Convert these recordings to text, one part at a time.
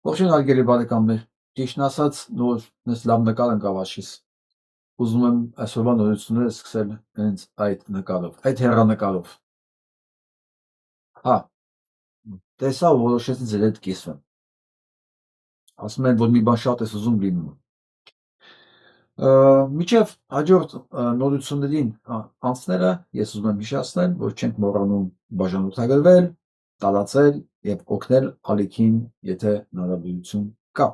Ողջույն հարգելի բարեկամներ, ճիշտն ասած, նոր ես լավ նկար ընկավ աչքիս։ Ուզում եմ այսօրվա նորությունները սկսել հենց այդ նկարով, այդ հեռանկարով։ Հա, տեսա ու որոշեցի ձեր հետ կիսվեմ։ Ասում են, որ մի բան շատ ես ուզում լինում։ Մինչև հաջորդ նորություններին անցնելը ես ուզում եմ հիշեցնել, որ չենք մոռանում բաժանորդագրվել, տարածել եւ օգնել ալիքին, եթե հնարավորություն կա։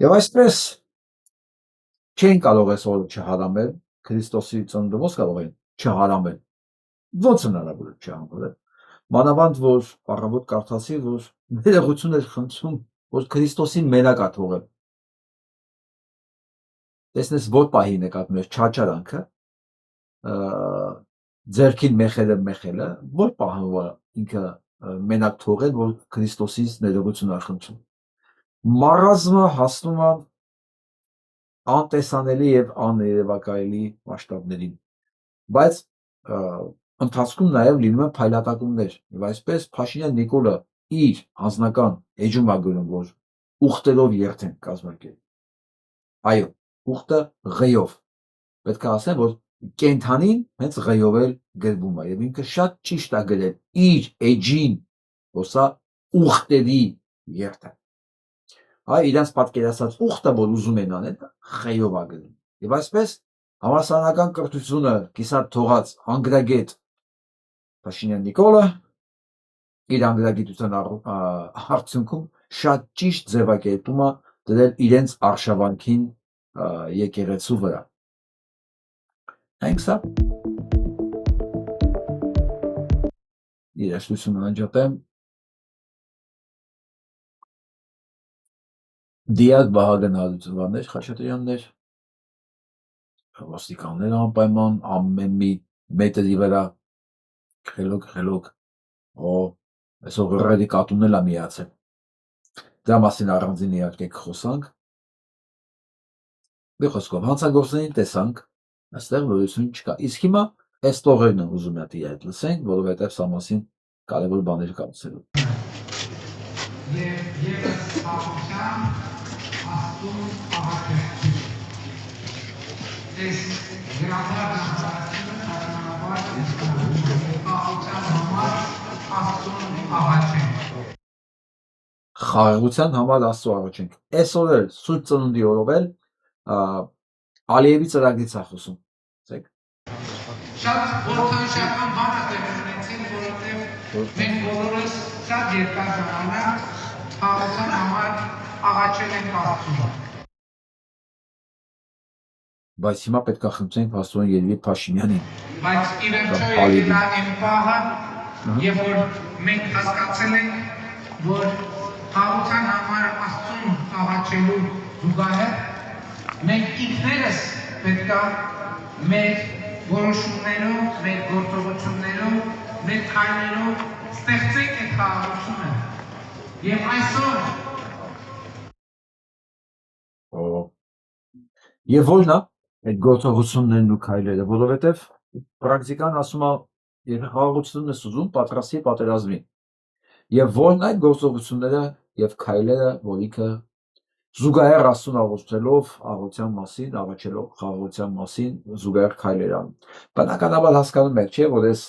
Եվ այսպես չեն կարող այս օրը չհարամել, Քրիստոսի ծնունդը ո՞նց կարող են չհարամել։ Ո՞նց հնարավոր է չհարամել։ Մանավանդ որ առավոտ կարդացի, որ ներողություն էր խնդրում, որ Քրիստոսին մենակ է թողել։ Տեսնես որ պահի նկատում ես չաչարանքը, ձերքին մեխելը, որ պահանջը ինքը մենակ թողել, որ Քրիստոսից ներողություն է խնդրում։ Մարազմը հասնում է անտեսանելի եւ աներևակայելի մասշտաբներին, բայց ընթացքում նաեւ լինում են փայլատակումներ եւ այսպես Փաշինյան Նիկոլը իր անձնական էջում է գրում, որ ուխտերով երթ են կազմակերպել։ Այո, ուխտը ղեյով։ Պետք է ասեմ, որ կենթանին հենց ղեյով էլ գրվում է եւ ինքը շատ ճիշտ է գրել իր էջին, որ սա ուխտերի երթ է։ Այ իրանց պատկերացած ուխտը, որ ուզում են անել, ղեյով է գրում։ Եվ այսպես համալսարանական կրթությունը կիսատ թողած անգրագետ Փաշինյան Նիկոլը իր անգրագիտության արդյունքում շատ ճիշտ ձևակերպում է դրել իրենց արշավանքին եկեղեցու վրա։ Հենց սա երաժշտությունը անջատեմ։ Դիակ Վահագն Հարությունյաններ, Խաչատրյաններ, ոստիկաններ անպայման ամեն մի մետրի վրա խելոք, այսօր գրերի կատունն էլ է միացել։ Դրա մասին առանձին իհարկե կխոսանք։ Մի խոսքով հանցագործներին տեսանք, այստեղ նորություն չկա։ Իսկ հիմա այս տողերն եմ ուզում եմ իր հետ լսենք, որովհետև սա մասին կարևոր բաներ կա ասելու։ Եվս հաղորդան աստուն աղաչեցի։ Այս գրավարն աղաչությունը կարանավար հաղորդան համար աստուն աղաչենք։ Խաղաղության համար աստծո աղաչենք։ Այսօր էլ Սուրբ Ծնունդի օրով էլ Ալիևի ծրագրից է խոսում։ Շատ որդանշական բան է ունեցել, որովհետև մենք բոլորս շատ երկար ժամանակ խաղաղության համար աղաչել ենք Աստծուն։ Բայց հիմա պետք է խնդրենք Աստծուն Երևի Փաշինյանին։ Բայց ի վերջո եկել է այն պահը, եւ որ մենք հասկացել ենք, որ խաղաղության համար Աստծուն աղաչելու զուգահեռ մենք ինքներս պետք է մեր որոշումներով, մեր գործողություններով, մեր քայլերով ստեղծենք այդ խաղաղությունը։ Եվ այսօր Եվ ո՞րն է այդ գործողություններն ու քայլերը, որովհետև պրակտիկան ասում է, եթե խաղաղությունն ես ուզում, պատրաստի պատերազմի։ Եվ ո՞րն է այդ գործողությունները եւ քայլերը, որ ինքը զուգահեռ Աստծուն աղոթելով, աղոթության մասին, աղաչելով խաղաղության մասին, զուգահեռ քայլեր անում։ Բնականաբար հասկանում եք, չէ՞, որ այս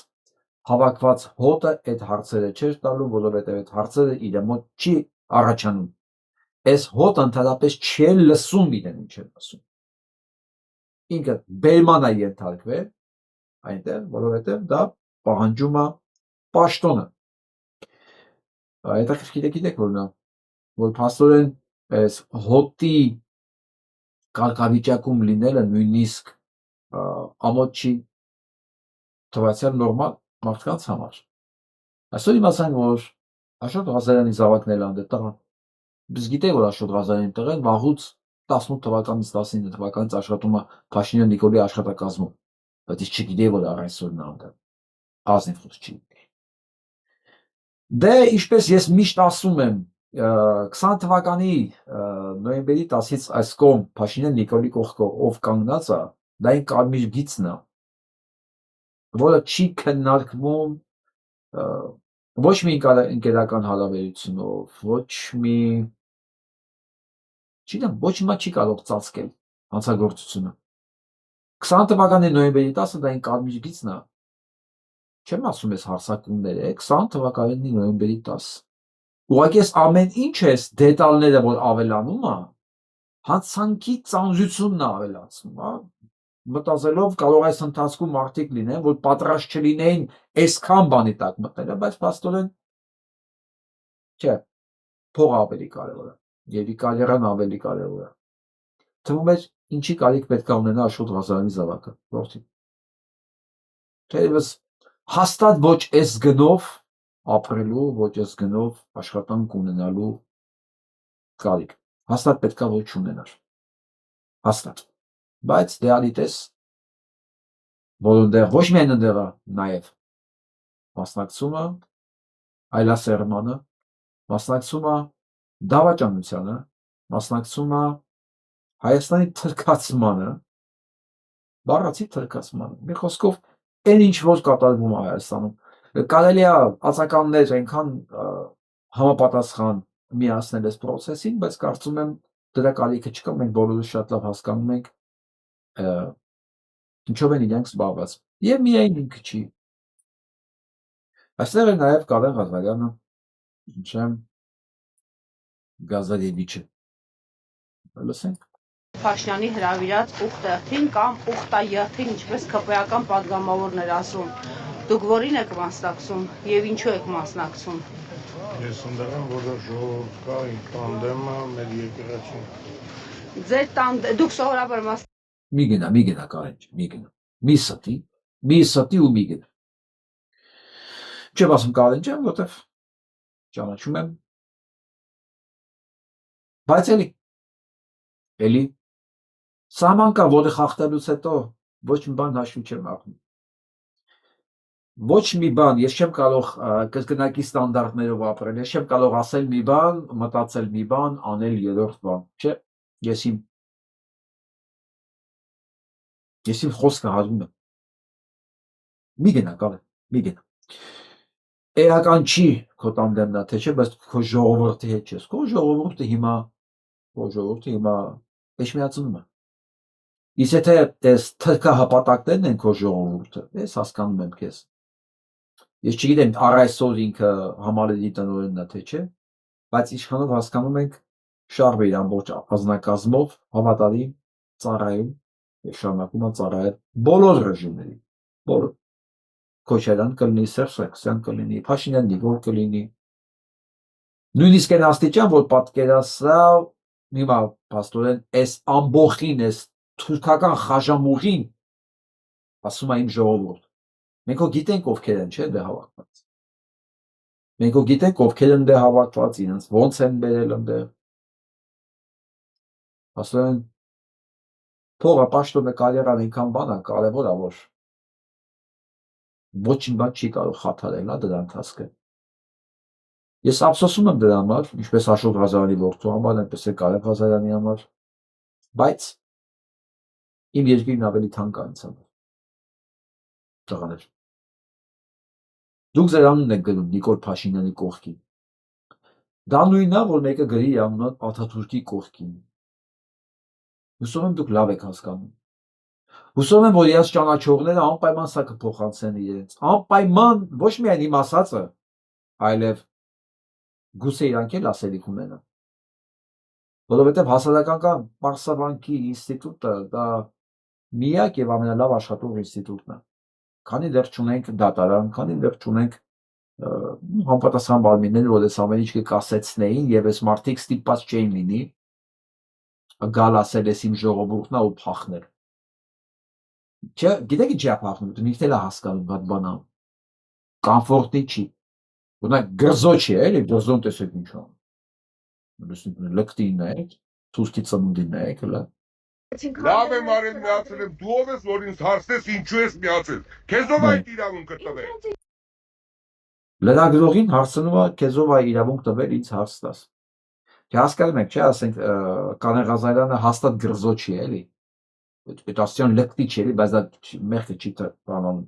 հավաքված հոտը այդ հարցերը չէր տալու, որովհետև այդ հարցերը իր մոտ չի առաջանում։ Այս հոտը ընդհանրապես չի լսում իրեն ինչ է ասում։ Ինքը բերման է ենթարկվել այնտեղ, որովհետև դա պահանջում է պաշտոնը։ Հետաքրքիր է գիտեք որն է, որ փաստորեն այս հոտի կարգավիճակում լինելը նույնիսկ ամոթ չի թվացյալ նորմալ մարդկանց համար։ Այսօր իմացանք, որ Աշոտ Ղազարյանի զավակն էլ անդր տղան։ Biz գիտեի, որ Աշոտ Ղազարյանի տղան վաղուց 18 թվականից 19 թվականից աշխատում է Փաշինյան Նիկոլի աշխատակազմում, բայց ես չգիտեի, որ առ այսօրն անդր։ Ազնիվ խոսք չի։ Դե ինչպես ես միշտ ասում եմ, 20 թվականի նոյեմբերի 10-ից այս կողմ Փաշինյան Նիկոլի կողքով ով կանգնած է, դա այն կարմիր գիծն է, որը չի քննարկվում ոչ մի ընկերական հարաբերությունով, ոչ մի Չգիտեմ, ոչ հիմա չի կարող ծածկել հանցագործությունը։ 20 թվականի նոյեմբերի 10-ը դա այն կարմիր գիծն է։ Չեմ ասում ես հարցակումներ է, 20 թվականի նոյեմբերի 10։ Ուղղակի ես ամեն ինչ ես դետալները որ ավելանում է, հանցանքի ծանրությունն է ավելացնում, հա։ Մտածելով կարող այս ընթացքում մարդիկ լինեն, որ պատրաստ չլինեին այսքան բանի տակ մտնելը, բայց փաստորեն չէ, փողը ավելի կարևոր է, եւ Իկալիան ավելի կարևոր է։ Թվում է ինչի կարիք պետք է ունենա Աշոտ Ղազարյանի զավակը, որդի։ Թերևս հաստատ ոչ այս գնով ապրելու, ոչ այս գնով աշխատանք ունենալու կարիք։ Հաստատ պետքա ոչ չունենար։ Հաստատ։ Բայց դե ալիտես, որոնտեղ ոչ միայն ընդեղ է նաև մասնակցումը, այլասերմանը, մասնակցում է դավաճանությանը, մասնակցում է Հայաստանի թրքացմանը, բառացի թրքացմանը։ Մի խոսքով, այն ինչ որ կատարվում է Հայաստանում, կարելի է ածականներ այնքան համապատասխան միացնել այս process-ին, բայց կարծում եմ դրա կարիքը չկա, մենք բոլորը շատ լավ հասկանում ենք ինչով են իրենք զբաղված։ Եվ միայն ինքը չի։ Այստեղ է նաև Կարեն Ղազարյանը, ինչեմ Գազարևիչը։ Լսենք։ Փաշինյանի հրավիրած ուխտերթին կամ ուխտայերթին, ինչպես ՔՊ-ական պատգամավորներ ասում, դուք որին եք մասնակցում եւ ինչու եք մասնակցում։ Ես ընդեղ եմ, որտեղ ժողովուրդ կա, իմ տանդեմը, մեր եկեղեցին։ Ձեր դուք սովորաբար Մի գնա Կարեն, մի գնա։ Մի ստի ու մի գնա։ Չեմ ասում Կարեն ջան, որտեղ ճանաչում եմ։ Բայց էլի սահման կա, որը խախտելուց հետո ոչ մի բան հաշվի չեմ առնում։ Ոչ մի բան, ես չեմ կարող կրկնակի ստանդարտներով ապրել, ես չեմ կարող ասել մի բան, մտածել մի բան, անել երրորդ բան, չէ, ես իմ խոսքը հազում եմ։ Մի գնա Կարեն, մի գնա։ Էական չի քո տանդեմնա, թե չէ, բայց քո ժողովրդի հետ չես։ Քո ժողովուրդը հիմա էջմիածնում է։ Իսկ եթե այս թրքահպատակներն են քո ժողովուրդը, ես հասկանում եմ քեզ։ Ես չգիտեմ առ այսօր ինքը համալիրի տնօրենն է, թե չէ, բայց իշխանով հասկանում ենք շարժը իր ամբողջ ազնագազմով հավատարիմ ծառայում եւ շարունակում է ծառայել բոլոր ռեժիմներին, բոլոր Քոչարյան կլինի, Սերժ Սարգսյան կլինի, Փաշինյան Նիկոլ կլինի։ Նույնիսկ այն աստիճան, որ պատկերացրա հիմա փաստորեն այս ամբողջին, այս թուրքական խաժամուղին ասում է իմ ժողովուրդ։ Մենք հո գիտենք ովքեր են, չէ՞, դե հավաքված։ Մենք հո գիտենք ովքեր են դե հավաքված, իրենց ոնց են բերել ընդեղ։ Փաստորեն փողը պաշտոնը կարիերան այնքան բան է, կարևոր է, որ ոչ մի բան չի կարող խաթարել դրա ընթացքը։ Ես ափսոսում եմ դրա համար, ինչպես Աշոտ Ղազարյանի որդու համար, այնպես էլ Կարեն Ղազարյանի համար, բայց իմ երկիրն ավելի թանկ է ինձ համար։ Տղաներ։ Դուք ձեր անունն եք գրում Նիկոլ Փաշինյանի կողքին։ Դա նույնն է, որ մեկը գրի իր անունը Աթաթուրքի կողքին։ Հուսով եմ դուք լավ եք հասկանում։ Հուսով եմ, որ իրաց ճանաչողները անպայման սա կփոխանցեն իրենց։ Անպայման ոչ միայն իմ ասածը, այլև գուցե իրանք էլ ասելիք ունենան։ Որովհետև հասարակական պարսավանքի ինստիտուտը դա միակ եւ ամենալավ աշխատող ինստիտուտն է։ Քանի դեռ չունենք դատարան, քանի դեռ չունենք համապատասխան մարմիններ, որ այս ամեն ինչ կկասեցնեին եւ այս մարդիկ ստիպված չէին լինի գալ ասել ես իմ ժողովուրդն է ու փախնել։ Չէ, գիտեք ինչ է փախնում, դու ինքն էլ է հասկանում այդ բանը։ Կոմֆորտի չի։ Օրինակ գրզո չի, էլի, գրզոն տեսեք ինչ է։ Լկտին է, թուրքի ծնունդին է, հլա։ Լավ եմ արել միացել եմ, դու ով ես, որ ինձ հարցնես ինչու ես միացել։ Քեզով այդ իրավունքը տվել։ Լրագրողին հարցնում է, քեզով է իրավունք տվել ինձ հարց տաս։ Չէ, հասկանում եք, չէ, ասենք Կարեն Ղազարյանը հաստատ գրզո չի, էլի։ Այդ աստիճան լկտի չի, էլի, բայց դա մեղքը չի բանանում,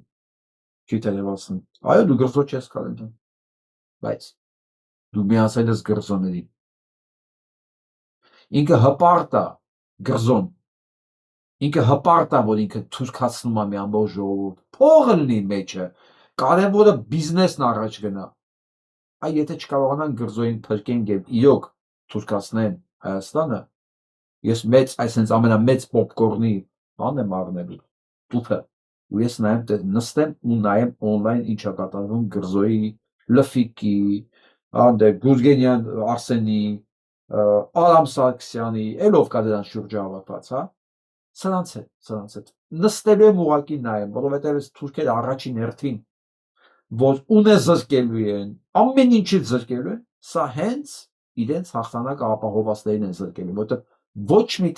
չի թերևացնում։ Այո, դու գրզո չես Կարեն ջան։ Բայց դու միացել ես գրզոներին։ ինքը հպարտ է գրզոն, ինքը հպարտ է, որ ինքը թուրքացնում է մի ամբողջ ժողովուրդ, փողը լինի մեջը, կարևորը բիզնեսն առաջ գնա, այ եթե չկարողանան գրզոյին փրկենք եւ իրոք թուրքացնեն Հայաստանը, ես մեծ, այսինքն ամենամեծ պոպկորնի բանն եմ առնելու, տուփը, ու ես նստեմ ու նայեմ on-line ինչա կատարվում գրզոյի, Լֆիկի, Գուրգենյան Արսենի, Արամ Սարգսյանի, ելով կա դրան շուրջը հավաքված, հա, սրանց հետ նստելու եմ ուղակի նայեմ, որովհետև այս թուրքերը առաջին հերթին որ ունե զրկելու են, ամեն ինչից զրկելու են, սա հենց իրենց հաղթանակը ապահովվածներին են զրկելու, որտեղ ոչ մի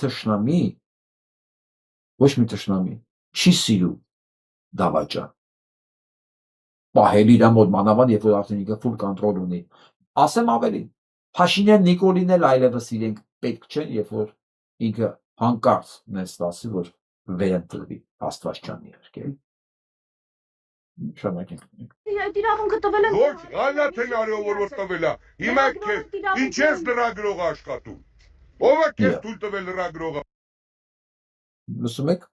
թշնամի չի սիրում դավաճան, պահել իր մոտ մանավանդ, երբ որ արդեն ինքը ֆուլ կոնտրոլ ունի, ասեմ ավելի, Փաշինյան Նիկոլին էլ այլևս իրենք պետք չեն, երբ որ ինքը հանկարծ նենց ասի, որ վերընտրվի, Աստված չանի երկել։ Շնորհակալ եմ։ Այդ իրավունքը տվել են։ Ոչ, գալաթեն արյով որ տվել է։ Հիմա քեզ ինչ ես լրագրող աշխատում։ Ո՞վ է քեզ թույլ տվել լրագրողը։ Լսում եք։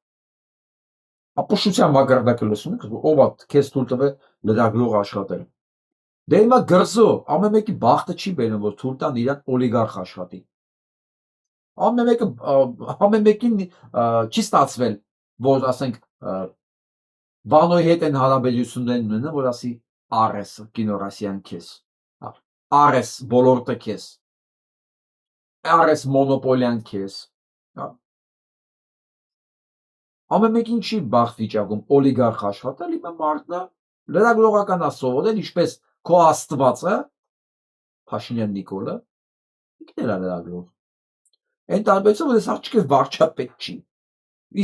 Ապուշության մակարդակը լսում եք, ով է քեզ թույլ տվել լրագրող աշխատել։ Դե հիմա գրզո, ամեն մեկի բախտը չի բերում, որ թույլ տան իրան օլիգարխ աշխատի։ Ամեն մեկին չի ստացվել, որ ասենք Վանոյի հետ են հարաբերություններն ունենը, որ ասի Արես կինոռասիան քեզ, Արես ոլորտը քեզ, Արես մոնոպոլիան քեզ, ամեն մեկին չի բախտ վիճակում օլիգարխ աշխատել, հիմա մարդն լրագրողական է սովորել, ինչպես քո աստվածը Փաշինյան Նիկոլը, ինքն էլ է լրագրող։ Այն տարբերությունը, որ ես աղջիկս վարչապետ չի։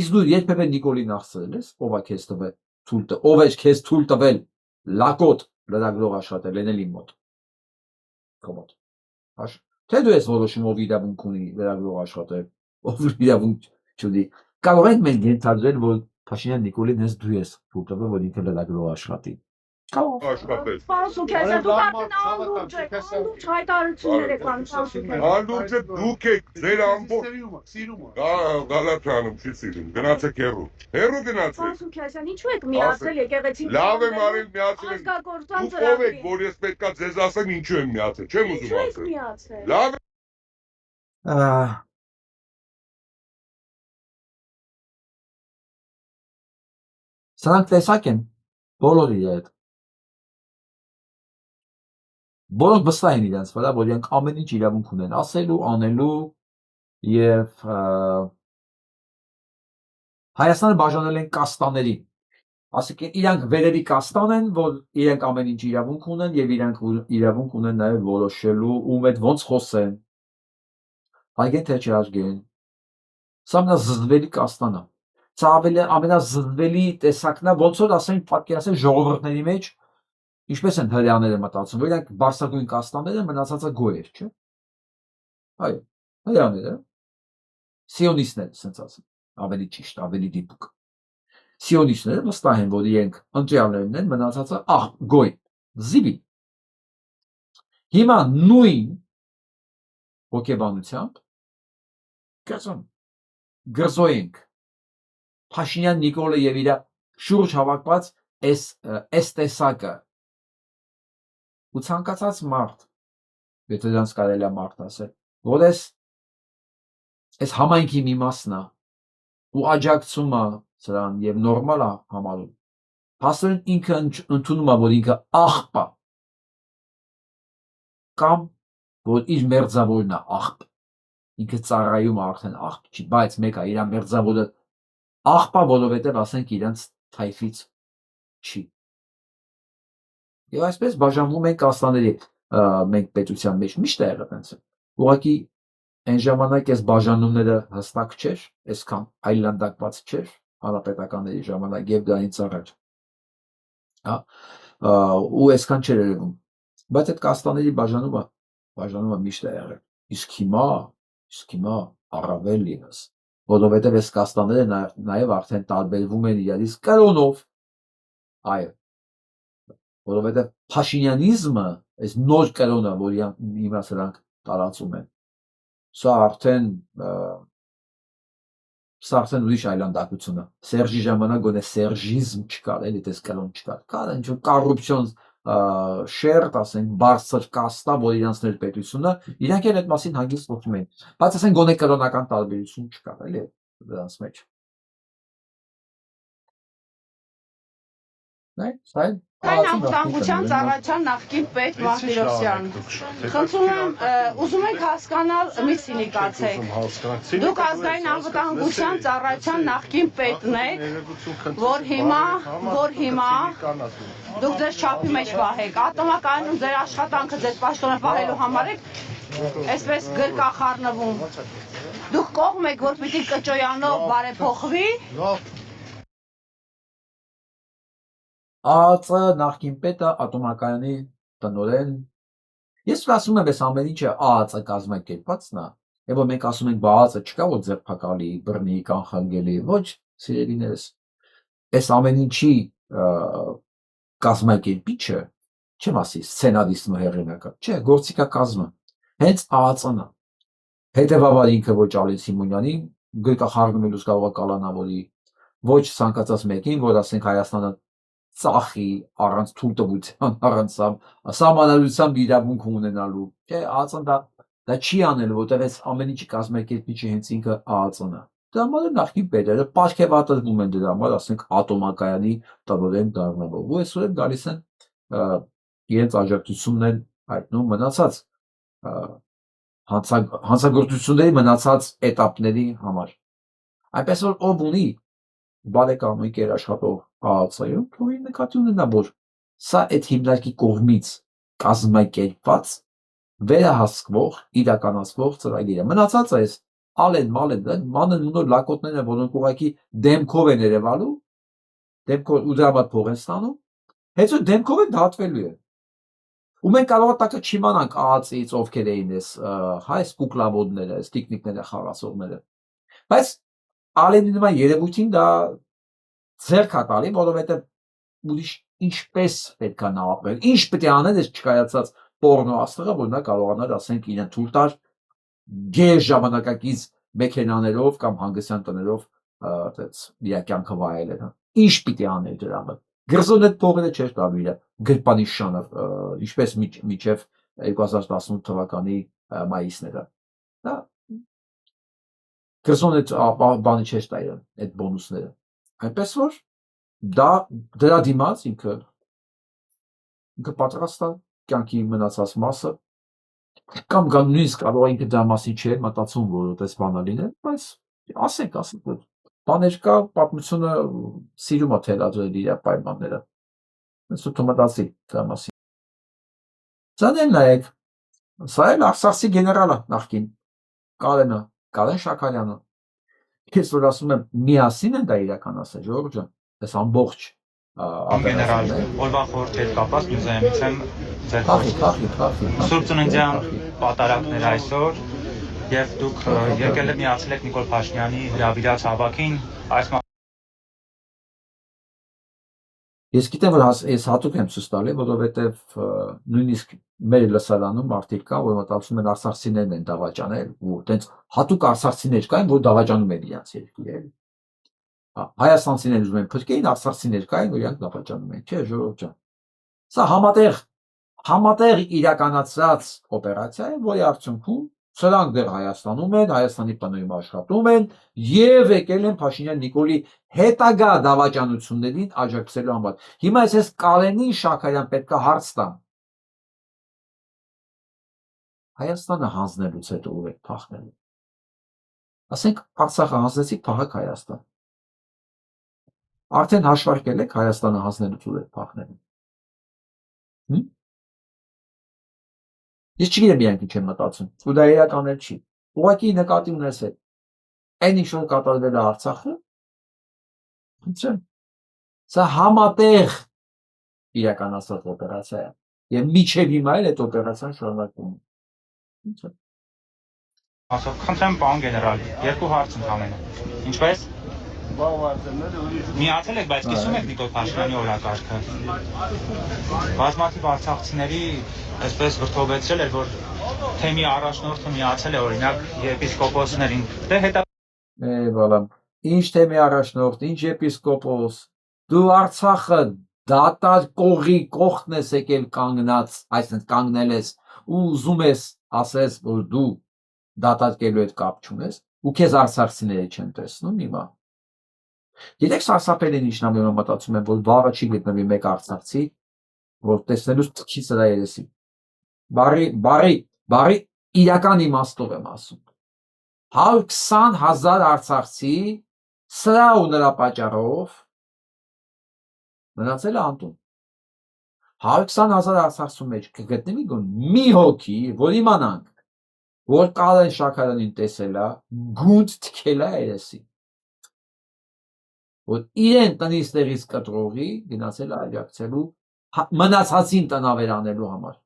Իսկ դու երբևէ Նիկոլին աղցրել ես, ով է քեզ տվել ով է քեզ թույլ տվել լակոտ լրագրող աշխատել, են էլ իմ մոտ։ Քո մոտ։ Թե դու ես որոշում ով իրավունք ունի լրագրող աշխատել, ով իրավունք չունի։ Կարող ենք մենք ենթադրել, որ Փաշինյան Նիկոլին հենց դու ես թույլ տվել, որ ինքը լրագրող աշխատի։ Աշխատել։ Պարոն Սուքերյան, դուք արդեն անլուրջ եք, անլուրջ հայտարարություններ եք անում, պարոն Սուքերյան։ Անլուրջը դուք եք ձեր ամբողջ Գալաթանում չի սիրում, գնացեք հեռու։ Հեռու գնացեք։ Պարոն Սուքերյան, ինչու եք միացել եկեղեցին։ Լավ եմ արել միացել եմ։ Դուք ով եք, որ ես պետքա ձեզ ասեմ ինչու եմ միացել, չեմ ուզում ասել։ միացել։ Լավ Սրանք տեսակ են բոլորի հետ։ Բոլորը վստահ են իրենց վրա, որ իրենք ամեն ինչ իրավունք ունեն ասելու, անելու եւ Հայաստանը բաժանել են կաստաների։ Ասիկին իրանք վերևի կաստան են, որ իրենք ամեն ինչ իրավունք ունեն եւ իրանք իրավունք ունեն նաեւ որոշելու ում հետ ոնց խոսեն։ Հայգեն թե չհարգեն։ Սա ամենազզվելի կաստան է։ Սա ամենազզվելի տեսակն է, ոնց որ ասենք պատկերացրեք ժողովուրդների մեջ ինչպես են հрьяաները մտածում, որ իրանք բարձրագույն կաստանները մնացածը գոյեր, չէ՞։ Այո, հрьяաները սիոնիստներ, ասենց ասեմ, ավելի ճիշտ, ավելի դիպուկ։ Սիոնիստները վստահ են, որ իրենք ընտրյալներն են, մնացածը գոյ, զիբի։ Հիմա նույն հոգեբանությամբ գրզոյենք Փաշինյան Նիկոլը եւ իր շուրջ հավաքված այս տեսակը ու ցանկացած մարդ, եթե դրանց կարելի է մարդ ասել, որ այս համայնքի մի մասն է ու աջակցում է սրան եւ նորմալ է համարում։ Փաստորեն ինքը ընդունում է, որ ինքը աղբ է կամ որ իր մերձավորն է աղբ։ Ինքը ծառայում է արդեն աղբ չի, բայց մեկը իր մերձավորը աղբ է, որովհետեւ ասենք իրանց թայֆից չի։ Եվ այսպես բաժանվում են կաստաների, մենք պետության մեջ միշտ է եղել այնպես։ Ուղղակի այն ժամանակ այս բաժանումները հստակ չէր, այսքան այլանդակված չէր հանրապետականների ժամանակ եւ դրանից առաջ։ Հա, ու այսքան չէր երևում։ Բայց այդ կաստաների բաժանումը միշտ է եղել։ Իսկ հիմա առավել ևս, որովհետեւ այս կաստաները նաեւ արդեն տարբերվում են իրարից կրոնով։ Այո, որովհետև փաշինյանիզմը, այս նոր կրոնը, որ հիմա սրանք տարածում են, Սա արդեն ուրիշ այլանդակություն է։ Սերժի ժամանակ գոնե սերժիզմ չկար, էլի դες կլոն չկար։ Կար ինչ-որ կոռուպցիոն շերտ, ասենք, բարձր կաստա, որ իրանց ներպետությունը, իրանք էլ այդ մասին հագիստ խոսում են։ Բայց ասենք գոնե կրոնական տարբերություն չկար, էլի դրանց մեջ։ Սա Այն անվտանգության ծառայության նախկին պետ Մարտիրոսյան։ Խնդրում եմ, ուզում ենք հասկանալ, մի ցինիկացեք։ Դուք ազգային անվտանգության ծառայության նախկին պետն եք, որ հիմա դուք ձեր չափի մեջ պահեք։ Ատոմակայանում ձեր աշխատանքը ձեր պաշտոնը պահելու համար եք այսպես գրկախառնվում։ Դուք կողմ եք, որ պիտի Կճոյանով բարեփոխվի։ ԱԱԾ նախկին պետը ատոմակայանի տնօրեն։ Ես ասում եմ, այս ամեն ինչը ԱԱԾ կազմակերպվածն է, եւ որ մենք ասում ենք, բա ԱԱԾ չկա, որ ձերբակալի, բռնի, կանխարգելի, ոչ, սիրելիներս։ Այս ամեն ինչի կազմակերպիչը, չեմ ասի, սցենարիստն ու հեղինակը, չէ, գործիքակազմը, հենց ԱԱԾ-ն է։ Հետևաբար ինքը ոչ Ալեն Սիմոնյանին գրկախառնվելուց կարող է կալանավորի, ոչ ցանկացած մեկին, որ ասենք Հայաստանը ծախի առանց թույլտվության, առանց սահմանադրությամբ իրավունք ունենալու։ Չէ, ԱԱԾ-ն դա չի անել, որտեղ այս ամեն ինչի կազմակերպիչը հենց ինքը ԱԱԾ-ն է։ Դրա համար նախկին պետերը պարգևատրվում են դրա համար, ասենք, ատոմակայանի տնօրեն դառնալով։ Ու այսօր գալիս են իրենց աջակցությունն են հայտնում մնացած հանցագործությունների մնացած էտապների համար։ Այնպես որ ով ունի բարեկամիկ էր աշխատող ԱԱՑ-ում, թողի նկատի ունենա, որ սա այդ հիմնարկի կողմից կազմակերպված վերահսկվող, իրականացվող ծրագիր է։ Մնացածը այս ալեն մանն ունոր լակոտները, որոնք ուղղակի դեմքով են երևալու, դեմքով ու դրա համար փող են ստանում, հետո դեմքով են դատվելու է։ Ու մենք կարող է տակը չիմանանք ԱԱՑ-ից ովքեր էին այս այս կուկլավոդները, այս տիկնիկները, խաղացողները։ Բայց ալենի նման երևույթին դա ձեռք է տալի, որովհետև ուրիշ ինչպես պետք է նա ապրել, ինչ պետք է անել այս չկայացած պորնո աստղը, որ նա կարողանար, ասենք, իրեն թույլ տար գեր ժամանակակից մեքենաներով կամ հանգստյան տներով իր կյանքը վայելել։ Ինչ պիտի անել դրա համար։ Գրզոն այդ փողերը չէր տալու իր գրպանիշանը, ինչպես միջև 2018 թվականի մայիսները։ Դա գրզոն այդ բանը չէր տա իրեն, այդ բոնուսները։ Այնպես որ դա դրա դիմաց ինքը պատրաստ է կյանքի մնացած մասը կամ նույնիսկ կարող է ինքը դրա մասին չէ մտածում, որ այդպես բան լինել, բայց ասենք բաներ կա, պատմությունը սիրում է թելադրել իր պայմանները։ Ես ու մտածի դրա մասին։ Ձանել նայեք, սա էլ Արցախի գեներալը նախկին Կարեն Շաքարյանը։ Ես որ ասում եմ միասին են դա իրականացել, Ժողովուրդ ջան, այս ամբողջ գեներալ օրվա խորհրդի հետ կապված նյուզայից եմ ձեր Սուրբ ծննդյան պատարակներ այսօր եւ դուք եկել եք միացել եք Նիկոլ Փաշինյանի հրավիրած հավաքին այս Ես գիտեմ, որ ես հատուկ եմ ցույց տալի, որովհետև նույնիսկ մեր լսարանում մարդիկ կան, որ մտածում են արցախցիներն են դավաճանել, ու տենց հատուկ արցախցիներ կային, որ դավաճանում են իրենց երկիրը։ Հայաստանցիներ ուզում են փրկեին, արցախցիներ կային, որ իրանք դավաճանում են, չէ, ժողովուրդ ջան։ Սա համատեղ իրականացած օպերացիա է, որի արդյունքում սրանք դեռ Հայաստանում են, Հայաստանի բնում աշխատում են եւ եկել են Փաշինյան Նիկոլի հետագա դավաճանություններին աջակցելու համար։ Հիմա ես Կարենին Շաքարյան պետք է հարց տամ։ Հայաստանը հանձնելուց հետո ուր եք փախնելու։ Ասենք Արցախը հանձնեցիք, փախեք Հայաստան։ Արդեն հաշվարկել եք Հայաստանը հանձնելուց ուր եք փախնելու։ Ես չգիտեմ իրանք ինչ են մտածում, ու դա իրականել չի։ Ուղղակի նկատի ունեցեք, այն ինչ որ կատարվել է Արցախում, սա համատեղ իրականացված օպերացիա է, եւ միջև հիմա էլ այդ օպերացիան շարունակվում է։ Ասա, խնդրեմ, պարոն գեներալ, երկու հարց ընդհանրապես։ Ինչպես Միացել եք, բայց կիսում եք Նիկոլ Փաշինյանի օրակարգը։ Բազմաթիվ արցախցիների այսպես վրդովեցրել էր, որ թեմի առաջնորդը միացել է օրինակ եպիսկոպոսներին։ Դե հետա Բալամ, ինչ թեմի առաջնորդ, ինչ եպիսկոպոս, դու Արցախը դատար կողի կողքն ես եկել կանգնած, այսինքն կանգնել ես ու ուզում ես ասես, որ դու դատարկելու հետ կապ չունես, ու քեզ արցախցիները չեն տեսնում հիմա։ Գիտեք սարսափելին ինչն ամեն օր մտածում եմ, որ վաղը չի գտնվի մեկ արցախցի, որ տեսնելուց թքի սրա երեսի։ Բարի իրական իմաստով եմ ասում։ 120,000 արցախցի սրա ու նրա պատճառով մնացել է անտուն։ 120,000 արցախցու մեջ կգտնվի գոնե մի հոգի, որ իմանանք, որ Կարեն Շաքարյանին տեսել է, գունդ թքել է երեսի, որ իրեն տնից տեղից կտրողի գնացել է աջակցելու մնացածին տնավեր անելու համար,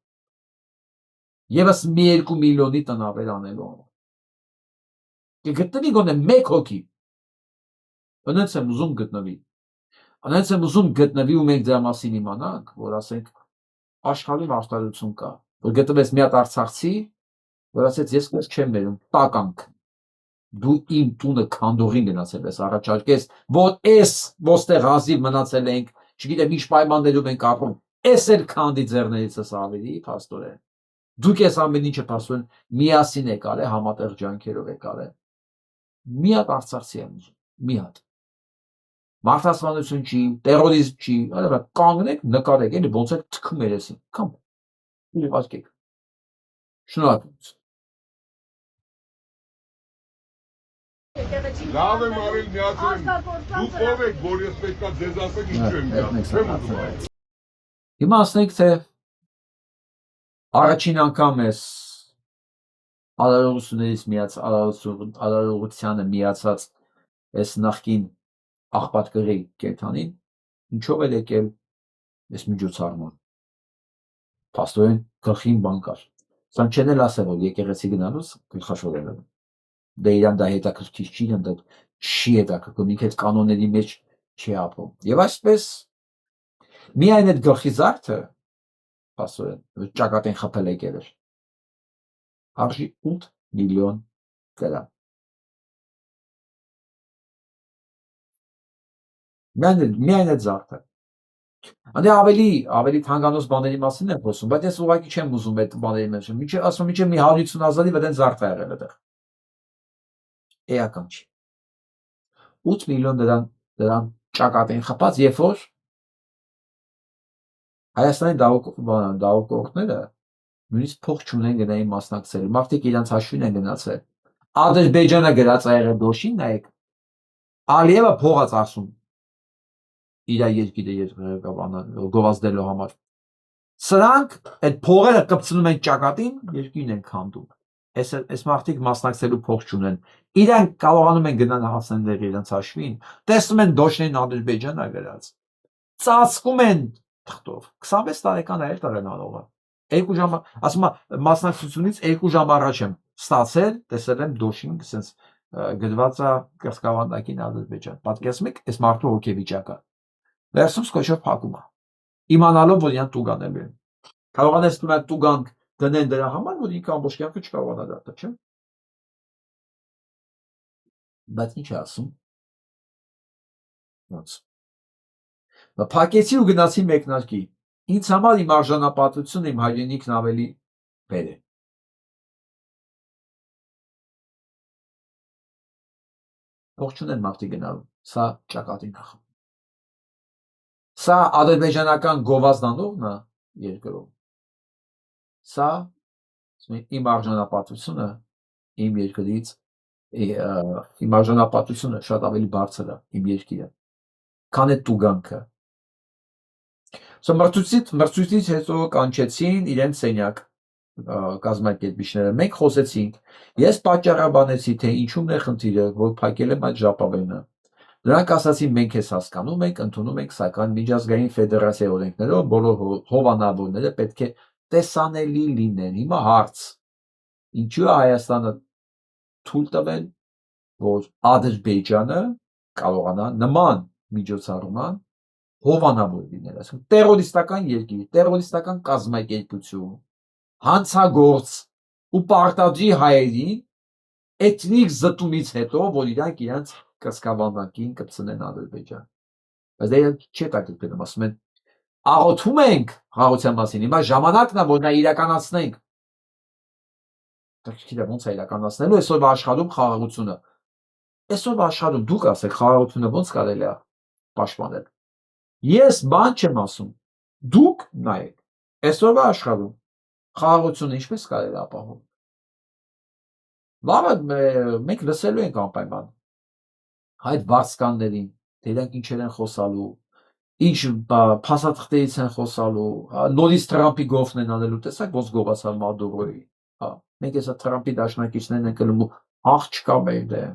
եւս մի 2 միլիոնի տնավեր անելու համար։ Կգտնվի գոնե մեկ հոգի, ընենց եմ ուզում գտնվի, ընենց եմ ուզում գտնվի ու մենք դրա մասին իմանանք, որ ասենք աշխարհում արտադրություն կա, որ գտնվեց մի հատ արցախցի, որ ասեց ես քեզ չեմ բերում, տականք, դու իմ տունը քանդողին գնացել ես, առաջարկես, որ էս ոստեղ հազիվ մնացել ենք, չգիտեմ ինչ պայմաններում ենք ապրում, էս էլ քանդի ձեռներիցս ավելի, փաստորեն։ Դուք ես ամեն ինչը փաստորեն միասին եք արել, համատեղ ջանքերով եք արել։ Մի հատ արցախցի եմ ուզում, մի հատ։ Մարդասպանություն չի, տերորիզմ չի, այլ կանգնեք, նկարեք, էլի ոնց եք թքում երեսին, կամ ուղարկեք։ Շնորհակալություն։ Լավ եմ արել միացել եմ, դուք ով եք, որ ես պետքա ձեզ ասեք ինչու եմ միացել։ Հիմա ասենք, թե առաջին անգամ ես արարողությանը միացած ես նախկին աղբատկրի կենթանին, ինչով էլ եկել ես միջոցառման։ Փաստորեն գլխին բան կար։ Սան չեն էլ ասել, որ եկեղեցի գնալուց գլխաշորել եմ։ Դե իրան դա հետաքրքիր չի, դա չի հետաքրքրում, ինքը այդ կանոնների մեջ չի ապրում։ Եվ այսպես միայն այդ գլխի զարդը, փաստորեն ճակատին խփել եկել էր, արժի 8 միլիոն դրամ։ Միայն այդ զարդը։ Անդե ավելի թանկանոց բաների մասին եմ խոսում, բայց ես ուղղակի չեմ ուզում այդ բաների մեջ։ Ասում եմ, մի 150,000-ի վրա զարդ է եղել այդտեղ։ Էական չի։ 8 միլիոն դրամ ճակատին խփած, երբ որ Հայաստանի դահուկողները նույնիսկ փող չունեն գնային մասնակցելու։ Մարդիկ իրանց հաշվին են գնացել։ Ադրբեջանը գրած է եղել դոշին, նայեք։ Ալիևը փող է ծախսում իր երկիրը գովազդելու համար։ Սրանք այդ փողերը կպցնում են ճակատին, երկիրն են քանդում։ Այս մարդիկ մասնակցելու փող չունեն։ Իրանք կարողանում են գնալ հասնել իրենց հաշվին, տեսնում են դոշին Ադրբեջանը գրած։ Ծածկում են թղթով։ 26 տարեկան է տղեն անողը։ 2 ժամ, ասում եմ մասնակցությունից 2 ժամ առաջ եմ ստացել, տեսել եմ դոշին, ասես գրված է կրծքավանդակին Ադրբեջան։ Պատկերացնում եք, այս մարդու հոգեվիճակը։ Վերսում սկոչով փակում է։ Իմանալով, որ իրան տուգանել են։ Կարողանես դու տուգան դնեն դրա համար, որ ինքը ամբողջ կյանքը չկարողանա դատել, չէ՞։ Բայց ինչ ասում։ Ոնց։ Փակեցի ու գնացի մեկնարկի։ Ինձ համար իմ արժանապատվությունը, իմ հայրենիքն ավելի վեր է։ Փող չունեն մարդիկ գնալու, սա ճակատին է խփում։ Սա ադրբեջանական գովազդանողն է երկրում։ Սա իմ արժանապատվությունը իմ երկրից, իմ արժանապատվությունը շատ ավելի բարձր է իմ երկիրը, քան այդ տուգանքը։ Մրցույթից հետո կանչեցին իրենց սենյակ կազմակերպիչները, մենք խոսեցինք, ես պատճառաբանեցի, թե ինչումն է խնդիրը, որ փակել եմ այդ ժապավենը։ Նրանք ասացին, մենք ես հասկանում ենք, ընդունում ենք, սակայն միջազգային ֆեդերացիայի օրենքներով բոլոր հովանավորները պետք է տեսանելի լինեն։ Հիմա հարց. ինչու է Հայաստանը թույլ տվել, որ Ադրբեջանը կարողանա նման միջոցառման հովանավոր լինել, այսինքն տերորիստական երկիր, տերորիստական կազմակերպություն, հանցագործ ու պարտադրի հայերին էթնիկ զտումից հետո, որ իրանք կրծքավանդակին կպցնեն Ադրբեջան։ Բայց դա չի հետաքրքրում, ասում են աղոթում ենք խաղաղության մասին, հիմա ժամանակն է, որ նա իրականացնենք։ Դա ոնց է իրականացնելու այսօրվա աշխարհում խաղաղությունը։ Այսօրվա աշխարհում դուք ասեք խաղաղությունը ոնց կարելի է պաշտպանել։ Ես բան չեմ ասում։ Դուք նայեք։ Այսօրվա աշխարհում խաղաղությունը ինչպես կարելի է ապահովել։ Լավ, մենք լսելու ենք անպայման այդ վարձկաններին, թե իրանք ինչեր են խոսալու, ինչ փաստաթղթերից են խոսալու, նորից Թրամփի գովն են անելու, տեսակ ոնց գովացավ Մադուրոյի, հա, մենք հեսա Թրամփի դաշնակիցներն ենք ելում, աղջկա մեր դեմ։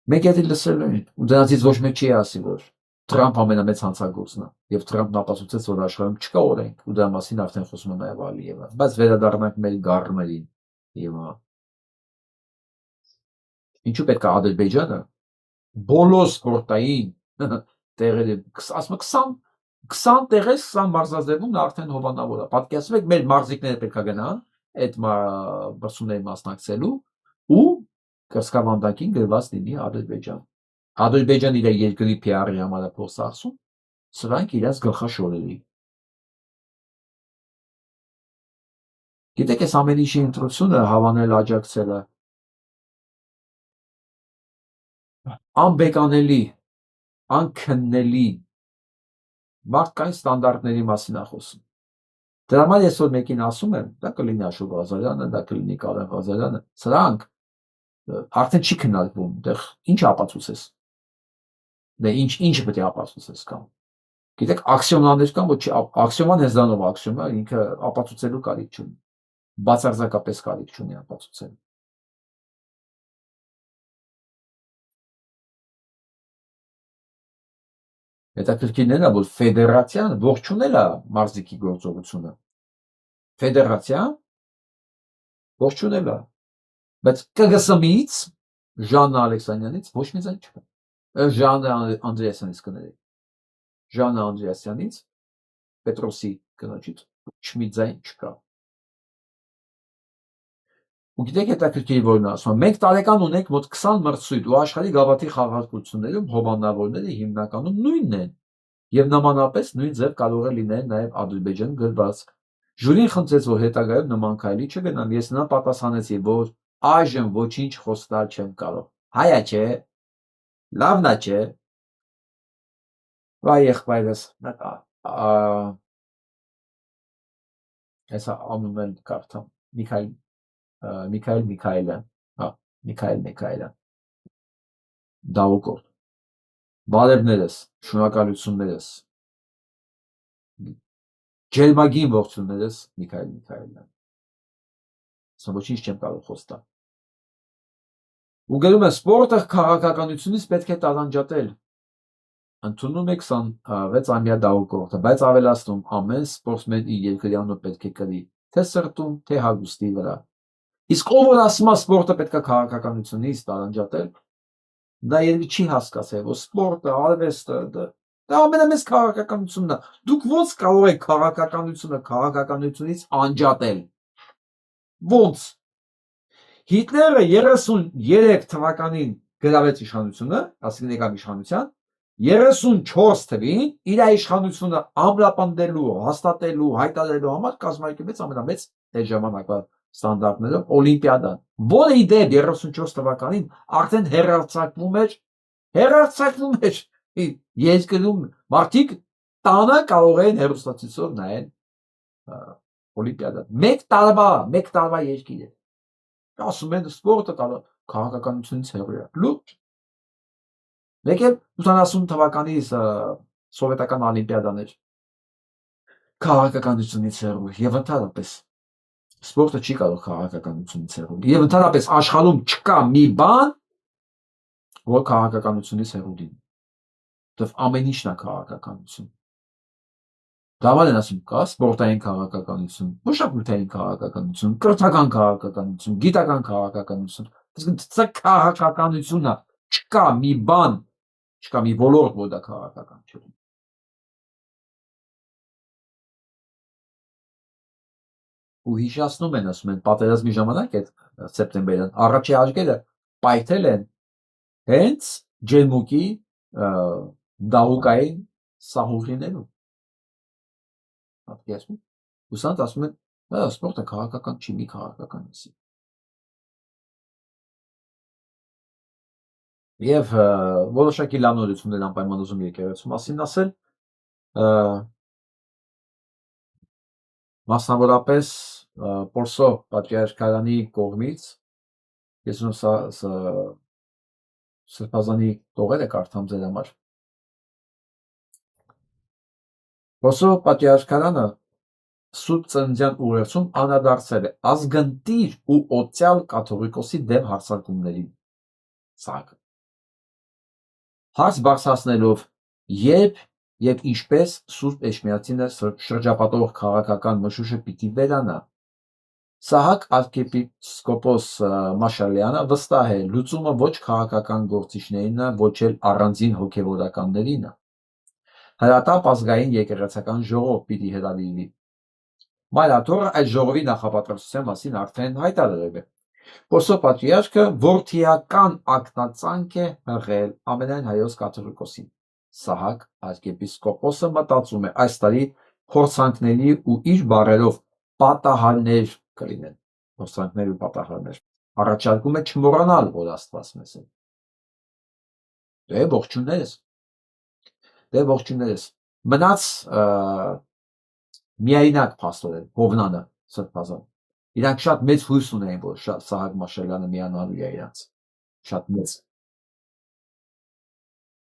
Մենք դա լսելու ենք, ու դրանից ոչ մեկ չի ասի, որ Թրամփ ամենամեծ հանցագործն է, եւ Թրամփն ապացուցեց, որ աշխարհում չկա օրենք, ու դրա մասին արդեն խոսում է նաեւ Ալիևը, բայց վերադառնանք մեր գառներին եւ ինչու պետք է Ադրբեջանը բոլոր սպորտային տեղերը, ասում 20 տեղեր 20 մարզաձևում արդեն հովանավոր է։ Պատկերացրեք, մեր մարզիկները պետք է գնան այդ բրսումների մասնակցելու ու կրծքավանդակին գրված լինի Ադրբեջան։ Ադրբեջան իր երկրի PR-ի համար է փոխ ասում, սրանք իրաց գլխաշորերի։ Գիտեք, այս ամեն ինչի ընտրությունը հավանել աջակցելը անբեկանելի, անքննելի մարդկային ստանդարտների մասին է խոսում։ Դրա համար ես որ մեկին ասում եմ, դա կլինի Աշոտ Ղազարյանը, դա կլինի Կարեն Ղազարյանը, սրանք արդեն չի քննարկվում, դեռ ինչ ապացուցես։ Դե ինչ պետք է ապացուցես կամ։ Գիտեք, աքսիոմաներ կան, ոչ աքսիոման հեզանով աքսիոմա ինքը ապացուցելու կարիք չունի։ Բացարձակապես կարիք չունի ապացուցելու։ Հետաքրքիրն է, որ ֆեդերացիան ողջունել է մարզիկի գործողությունը։ Ֆեդերացիան ողջունել է, բայց ԿԳՍՄ-ից Ժաննա Ալեքսանյանից ոչ մի ձայն չկա։ Ժաննա Անդրեասյանից կներեք։ Ժաննա Անդրեասյանից Պետրոսի կնոջից ոչ մի ձայն չկա։ Ու գիտեք հետաքրքիր որն է ասում, մենք տարեկան ունենք մոտ 20 մրցույթ ու աշխարհի գավաթի խաղարկություններում հովանավորները հիմնականում նույնն են եւ նմանապես նույն ձև կարող է լինել նաեւ Ադրբեջան գրված։ Ժյուրին խնդրեց, որ հետագայում նման քայլի չգնամ, ես նրան պատասխանեցի, որ այժմ ոչինչ խոստալ չեմ կարող։ Հայա չէ, լավնա չէ։ Վայ եղբայրս, հեսա անունն էլ կարդամ, Միքայելյան, հա, Միքայելյան, Դավուկով, բարևներս, շնորհակալություններս, ջերմագին ողջույններս Միքայելյան, ասում ոչինչ չեմ կարող խոստալ։ Ու գրում է, սպորտը քաղաքականությունից պետք է տարանջատել, ընդունում է 26-ամյա Դավուկովը, բայց ավելացնում, ամեն սպորտսմեն իր երկրի անունը պետք է կրի, թե սրտում, թե հագուստի վրա։ Իսկ ով որ ասում է սպորտը պետք է քաղաքականությունից տարանջատել, դա երևի չի հասկացել, որ սպորտը, արվեստը, դա ամենամեծ քաղաքականությունն է։ Դուք ոնց կարող եք քաղաքականությունից անջատել։ Ոնց։ Հիտլերը 33 թվականին գրավեց իշխանությունը, ասիկն եկավ իշխանության, 34 թվին իր իշխանությունը ամրապնդելու, հաստատելու, հայտարարելու համար կազմակերպեց ամենամեծ այդ ժամանակվա ստանդարտներով օլիմպիադան, որը ի դեպ 34 թվականին արդեն հեռարձակվում էր երկրում, մարդիկ տանը կարող էին հեռուստացույցով նայել օլիմպիադան։ Մեկ տարվա երկիր է։ Ասում են սպորտը քաղաքականությունից հեռու է։ Լուրջ։ Մեկ էլ 80 թվականի սովետական օլիմպիադան էր քաղաքականությունից հեռու եւ ընդհանրապես սպորտը չի կարող քաղաքականությունից հեռու։ Եվ ընդհանրապես աշխարհում չկա մի բան, որ քաղաքականությունից հեռու լինի։ Դեռ ամեն ինչն է քաղաքականություն։ Դավան են ասում, կա սպորտային քաղաքականություն, մշակութային քաղաքականություն, կրթական քաղաքականություն, գիտական քաղաքականություն, Սա քաղաքականությունն է, չկա մի բան, չկա մի ոլորտ, որ դա քաղաքական չէ։ Ու հիշացնում են, ասում են, պատերազմի ժամանակ այդ սեպտեմբերյան առաջի աչքերը պայթել են հենց ջերմուկի դահուկային սահուղիներում։ Պատկերացնում։ Ուսանց ասում են, սպորտը քաղաքական չի, մի քաղաքական էսի։ Եվ որոշակի լավ նորություններ անպայման ուզում եկեղեցու մասին ասել, մասնավորապես Պորսո պատրիարքարանի կողմից, ես ուզում սրբազանի տողերը կարդամ ձեր համար։ Պորսո պատրիարքարանը Սուրբ Ծննդյան ուղերձում անդրադարձել է ազգընտիր ու օծյալ կաթողիկոսի դեմ հարձակումներին։ Սակ։ Հարց բարձրացնելով երբ եւ ինչպես Սուրբ Էջմիածինը շրջապատող քաղաքական մշուշը պիտի վերանա, Սահակ arczepiskopos Մաշալյանը վստահ է լուծումը ոչ քաղաքական գործիչներին է, ոչ էլ առանձին հոգևորականներին է։ Հրատապ ազգային եկեղեցական ժողով պիտի հրավիրվի։ Մայրաթորը այդ ժողովի նախապատրաստության մասին արդեն հայտարարել է։ Պորսո պատրիարքը որդիական ակնածանք է հղել ամենայն հայոց կաթողիկոսին։ Սահակ arczepiskopos-ը մտածում է այս տարի փորձանքների ու իր բառերով պատահարներ կլինեն։ Փորձանքներ ու պատահարներ։ Առաջարկում է չմոռանալ, որ Աստված մեզ է։ Դե ողջուններս։ Մնաց միայնակ փաստորեն Հովնանը սրբազան։ Իրանք շատ մեծ հույս ունեին, որ Սահակ Մաշալյանը միանալու է իրանց։ Շատ մեծ։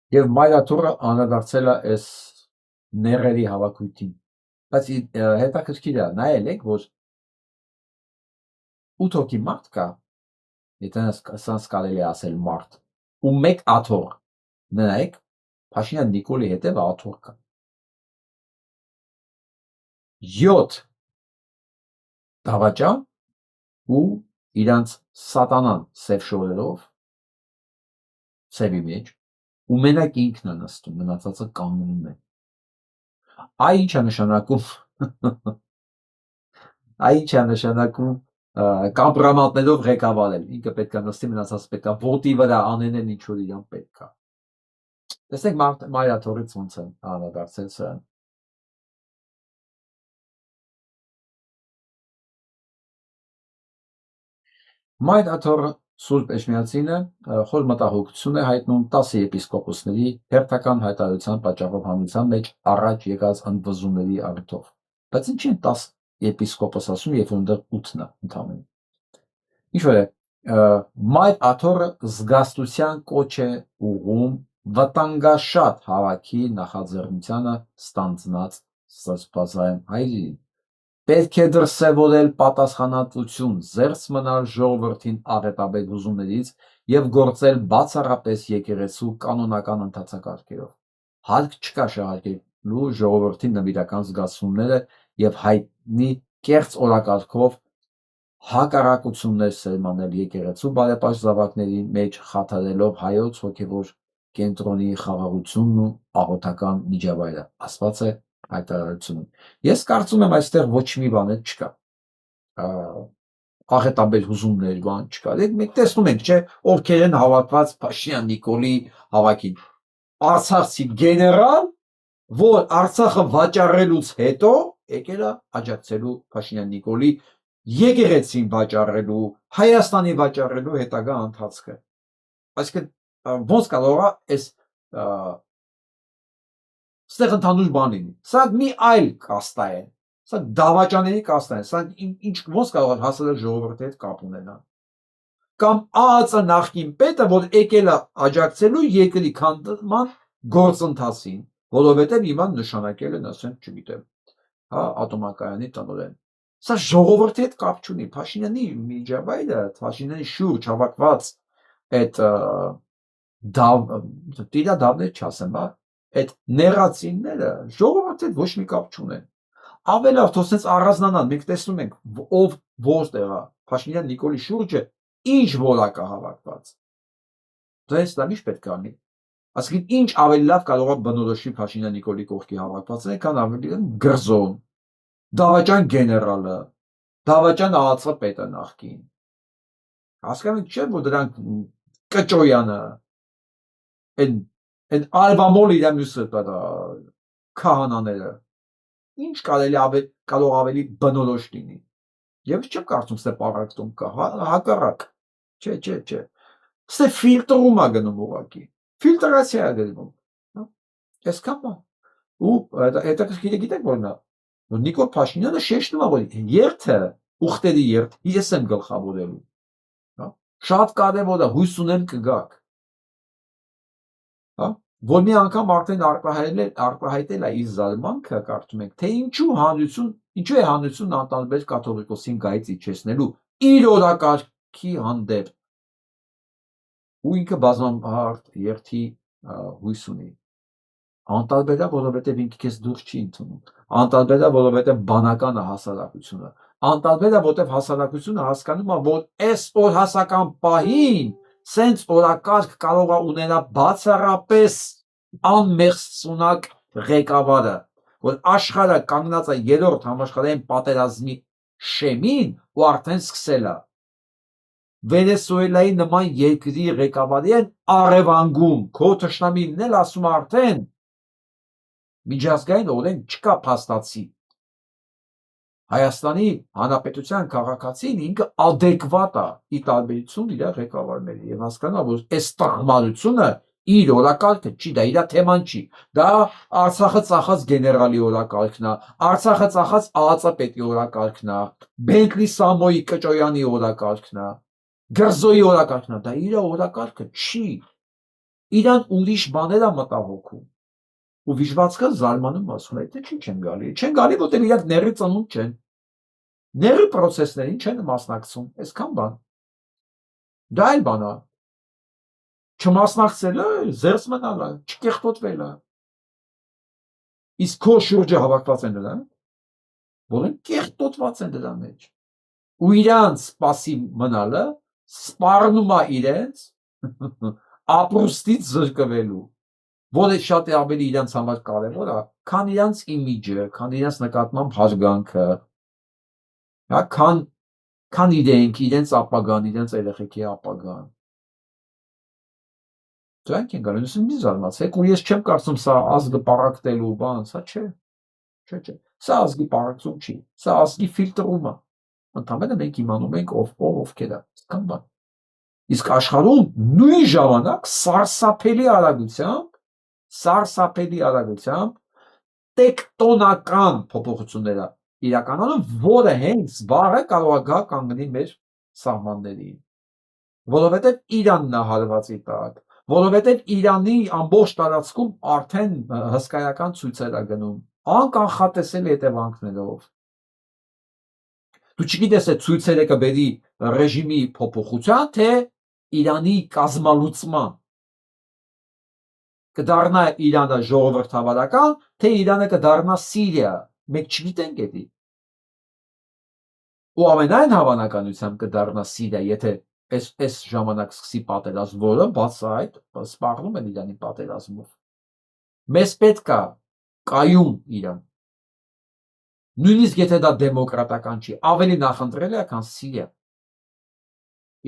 Եվ Մայրաթորը անդրադարձել է այս ներերի հավաքույթին։ Բայց հետաքրքիր է, նայել եք, որ 8 հոգի մարդ կա, եթե սրանց կարելի է ասել մարդ, ու մեկ աթոռ։ Նայեք, Փաշինյան Նիկոլի հետևը աթոռ կա։ 7 դավաճան ու իրանց սատանան սև շորերով սևի մեջ ու մենակ ինքն է նստում, մնացածը կանգնում է։ Այ ինչ է նշանակում այ ինչ է նշանակում կամպրամատներով ղեկավարել, ինքը պետք է նստի, մնացածը պետք է ոտի վրա անենեն ինչ որ իրան պետք է։ Տեսեք Մայրաթորից ոնց է անդրադարձել սրան։ Մայրաթորը Սուրբ Էջմիածինը խոր մտահոգություն է հայտնում 10 եպիսկոպոսների հերթական հայտարարության պատճառով հանրության մեջ առաջ եկած ընդվզումների առիթով։ Բայց ինչի են 10 եպիսկոպոս ասում, երբ որ ընդեղ 8-ն է ընդհանրեն։ Ինչ որ է, Մայրաթորը զգաստության կոչ է ուղղում վտանգաշատ հավաքի նախաձեռնությանը ստանձնած սրբազան հայրին։ Պետք է դրսևորել պատասխանատվություն, զերծ մնալ ժողովրդին աղետաբեր հուզումներից եւ գործել բացառապես եկեղեցու կանոնական ընթացակարգերով։ Հարկ չկա շահարկելու ժողովրդի նվիրական զգացումները եւ հայտնի կեղծ օրակարգով հակառակություններ սերմանել եկեղեցու բարեպաշտ զավակների մեջ, խաթարելով հայոց հոգեվոր կենտրոնի խաղաղությունն ու աղոթական միջավայրը։ Աստված է հայտարարությունում։ Ես կարծում եմ այստեղ ոչ մի բան չկա։ Աղետաբեր հուզումներ բան չկա։ Մենք տեսնում ենք, չէ, ովքեր են հավաքված Փաշինյան Նիկոլի հավաքին։ Արցախցի գեներալ, որ Արցախը վաճառելուց հետո եկել է աջակցելու Փաշինյան Նիկոլի եկեղեցին վաճառելու, Հայաստանի վաճառելու հետագա ընթացքը։ Այսինքն ոնց կարող է այս ստեղ ընդհանուր բան լինի։ Սա մի այլ կաստա է։ Սա դավաճաների կաստա է։ Սա ինչ ոնց կարող է հասել ժողովրդի հետ կապ ունենալ։ Կամ ԱԱԾ նախկին պետը, որ եկել է աջակցելու երկրի քանդման գործընթացին, որովհետև հիմա նշանակել են, ասենք, չգիտեմ, հա, ատոմակայանի տնօրեն։ Սա ժողովրդի հետ կապ չունի։ Փաշինյանի միջավայրը, Փաշինյանի շուրջ հավաքված այդ դավներ չասեմ, հա, այդ նեղացինները ժողովրդի հետ ոչ մի կապ չունեն։ Ավելավ թողնեց առանձնանան, մենք տեսնում ենք ով որտեղ է Փաշինյան Նիկոլի շուրջը ինչ որակ է հավաքված։ Դες դա ինչ պետք է անի։ Այսինքն ինչ ավելի լավ կարող է բնորոշի Փաշինյան Նիկոլի կողքի հավաքվածը, քան ավելի գրզոն, դավաճան գեներալը, դավաճան ԱԱՑ պետը նախկին։ Հասկանում եք չէ՞ որ դրանք Կճոյանը, այն Ալվամոլ իր մյուսը քահանաները, ինչ կարող ավելի բնորոշ լինի։ Եվ չեմ կարծում ստե պարակտում կա, հակառակ։ Չէ։ Ստե ֆիլտրում է գնում ուղղակի։ Ֆիլտրացիա է գնում։ Այսքան բան։ Ու հետաքրքիր է գիտեք որն է։ Որ Նիկոլ Փաշինյանը շեշտում է որ երթը, ուխտերի երթ, ես եմ գլխավորելու։ Շատ կարևոր է, հույս ունեմ կգաք։ Որ մի անգամ արդեն արտահայտել է իր զարմանքը, կարծում եք, թե ինչու է հանրությունն անտարբեր կաթողիկոսին գայից իջեցնելու իր օրակարգի հանդեպ։ Ու ինքը բազմահարթ երթի հույս ունի։ Անտարբեր է, որովհետև ինքը քեզ դուրս չի ընդունում։ Անտարբեր է, որովհետև բանական է հասարակությունը։ Անտարբեր է, որովհետև հասարակությունը հասկանում է, որ այս օրհասական պահին սենց օրակարգ կարող է ունենալ բացառապես անմեղսունակ ղեկավարը, որ աշխարհը կանգնած է երրորդ համաշխարհային պատերազմի շեմին ու արդեն սկսել է։ Վենեսուելայի նման երկրի ղեկավարի են առևանգում, քո թշնամին էլ ասում է արդեն միջազգային օրենք չկա փաստացի։ Հայաստանի Հանրապետության քաղաքացին ինքը ադեկվատ է ի տարբերություն իր ղեկավարների եւ հասկանա որ այս տաղմարությունը իր օրակարգը չի, դա իր թեման չի, դա Արցախը ծախած գեներալի օրակարգն է, Արցախը ծախած ԱԱԾ պետի օրակարգն է, Բենտլի Սամոյի Կճոյանի օրակարգն է, Գրզոյի օրակարգն է, դա իր օրակարգը չի, իրան ուրիշ բաներ է մտահոգում։ Ու վիժվածքը զարմանում ասում է, թե չեն գալի, որտեղ իրանք ների ծնունդ չեն, ների պրոցեսներին չեն մասնակցում, այսքան բան, դա էլ բան է, չմասնակցելը, զերծ մնալը, չկեղտոտվելը, իսկ քո շուրջը հավաքված են դրան, որ են կեղտոտված են դրա մեջ, ու իրանց սպասի մնալը, սպառնում է իրենց ապրուստից զրկվելու, որը շատ ավելի իրանց համար կարևոր է, քան իրանց իմիջը, քան իրանց նկատմամբ հարգանքը, քան իրենց ապագան, իրենց երեխեքի ապագան։ Դրանք են գալիս, մի զարմացեք, ու ես չեմ կարծում սա ազգը պարակտելու բան, սա չէ, սա ազգի պարակտում չի, սա ազգի ֆիլտրում է, ընդամենը մենք իմանում ենք ովքեր է, այսքան բան։ Իսկ աշխարհում նույն ժամանակ սարսափելի արագությամբ տեկտոնական փոփոխություններ իրականանում, որը հենց վաղը կարող է գա կանգնի մեր սահմաններին, որովհետև Իրանն է հարվածի տակ, որովհետև Իրանի ամբողջ տարածքում արդեն հսկայական ցույցեր է գնում, անկանխատեսելի հետևանքներով։ Դու չգիտես այդ ցույցերը կբերի ռեժիմի փոփոխության, թե Իրանի կազմալուծման, կդառնա Իրանը ժողովրդավարական, թե Իրանը կդառնա Սիրիա, մենք չգիտենք էդի։ Ու ամենայն հավանականությամբ կդառնա Սիրիա, եթե այս ժամանակ սկսի պատերազմ, որը բացահայտ սպառնում են Իրանի պատերազմով։ Մեզ պետք է կայուն Իրան։ Նույնիսկ եթե դա դեմոկրատական չի, ավելի նախընտրելի է, քան Սիրիա։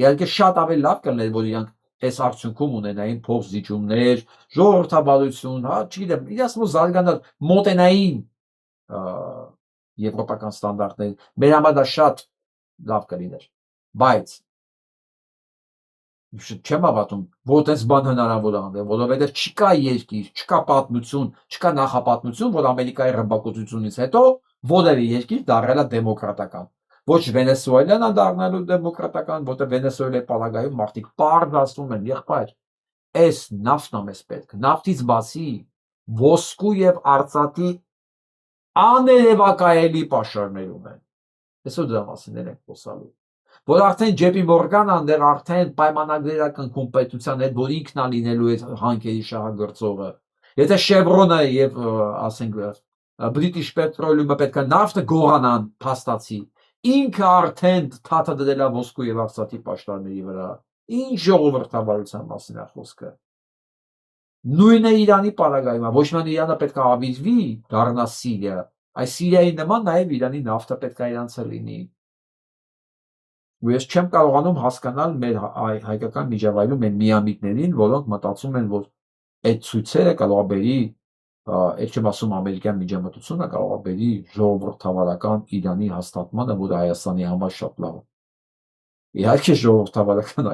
Իհարկե շատ ավելի լավ կլիներ, որ իրանք այս արդյունքում ունենային փոխզիջումներ, ժողովրդավարություն, չգիտեմ, իրաց մոտ զարգանալ մոտենային եվրոպական ստանդարտներ, մեր համար դա շատ լավ կլիներ, բայց չեմ հավատում, որ այդպես բան հնարավոր է անել, որովհետև չկա երկիր, չկա պատմություն, չկա նախապատմություն, որ Ամերիկայի ռմբակոծությունից հետո որևէ երկիր դառել է դեմոկրատական։ Ոչ Վենեսուելան է դառնալու դեմոկրատական, որտեղ Վենեսուելայի պարագայում մարդիկ պարզ ասում են, եղբայր, այս նավթն է մեզ պետք, նավթից բացի ոսկու եւ արծաթի աներևակայելի պաշարներ ունեն։ Այսօր դրա մասին ենք խոսալու։ Որ արդեն JP Morgan-ն դեռ արդեն պայմանագրեր է կնքում պետության հետ, որ ինքն է լինելու այդ հանքերի շահագործողը։ Եթե Chevron-ը եւ ասենք British Petroleum-ը պետք է նավթը գողանան փաստացի, ինքը արդեն թաթը դրել է ոսկու եւ արծաթի պաշտարների վրա։ Ինչ ժողովրդավարության մասին է խոսքը։ Նույնը Իրանի պարագայում է, ոչ միայն Իրանը պետք է ավիրվի, դառնա Սիրիա, այս Սիրիայի նման նաեւ Իրանի նավթը պետք է իրանցը լինի։ Ու ես չեմ կարողանում հասկանալ մեր հայկական միջավայրում այն միամիտներին, որոնք մտածում են, որ այդ ցույցերը կարող է բերի, այդ չեմ ասում ամերիկյան միջամտությունը կարող է բերի ժողովրդավարական Իրանի հաստատմանը, որը Հայաստանի համար շատ լավ է։ Իհարկե ժողովրդավարական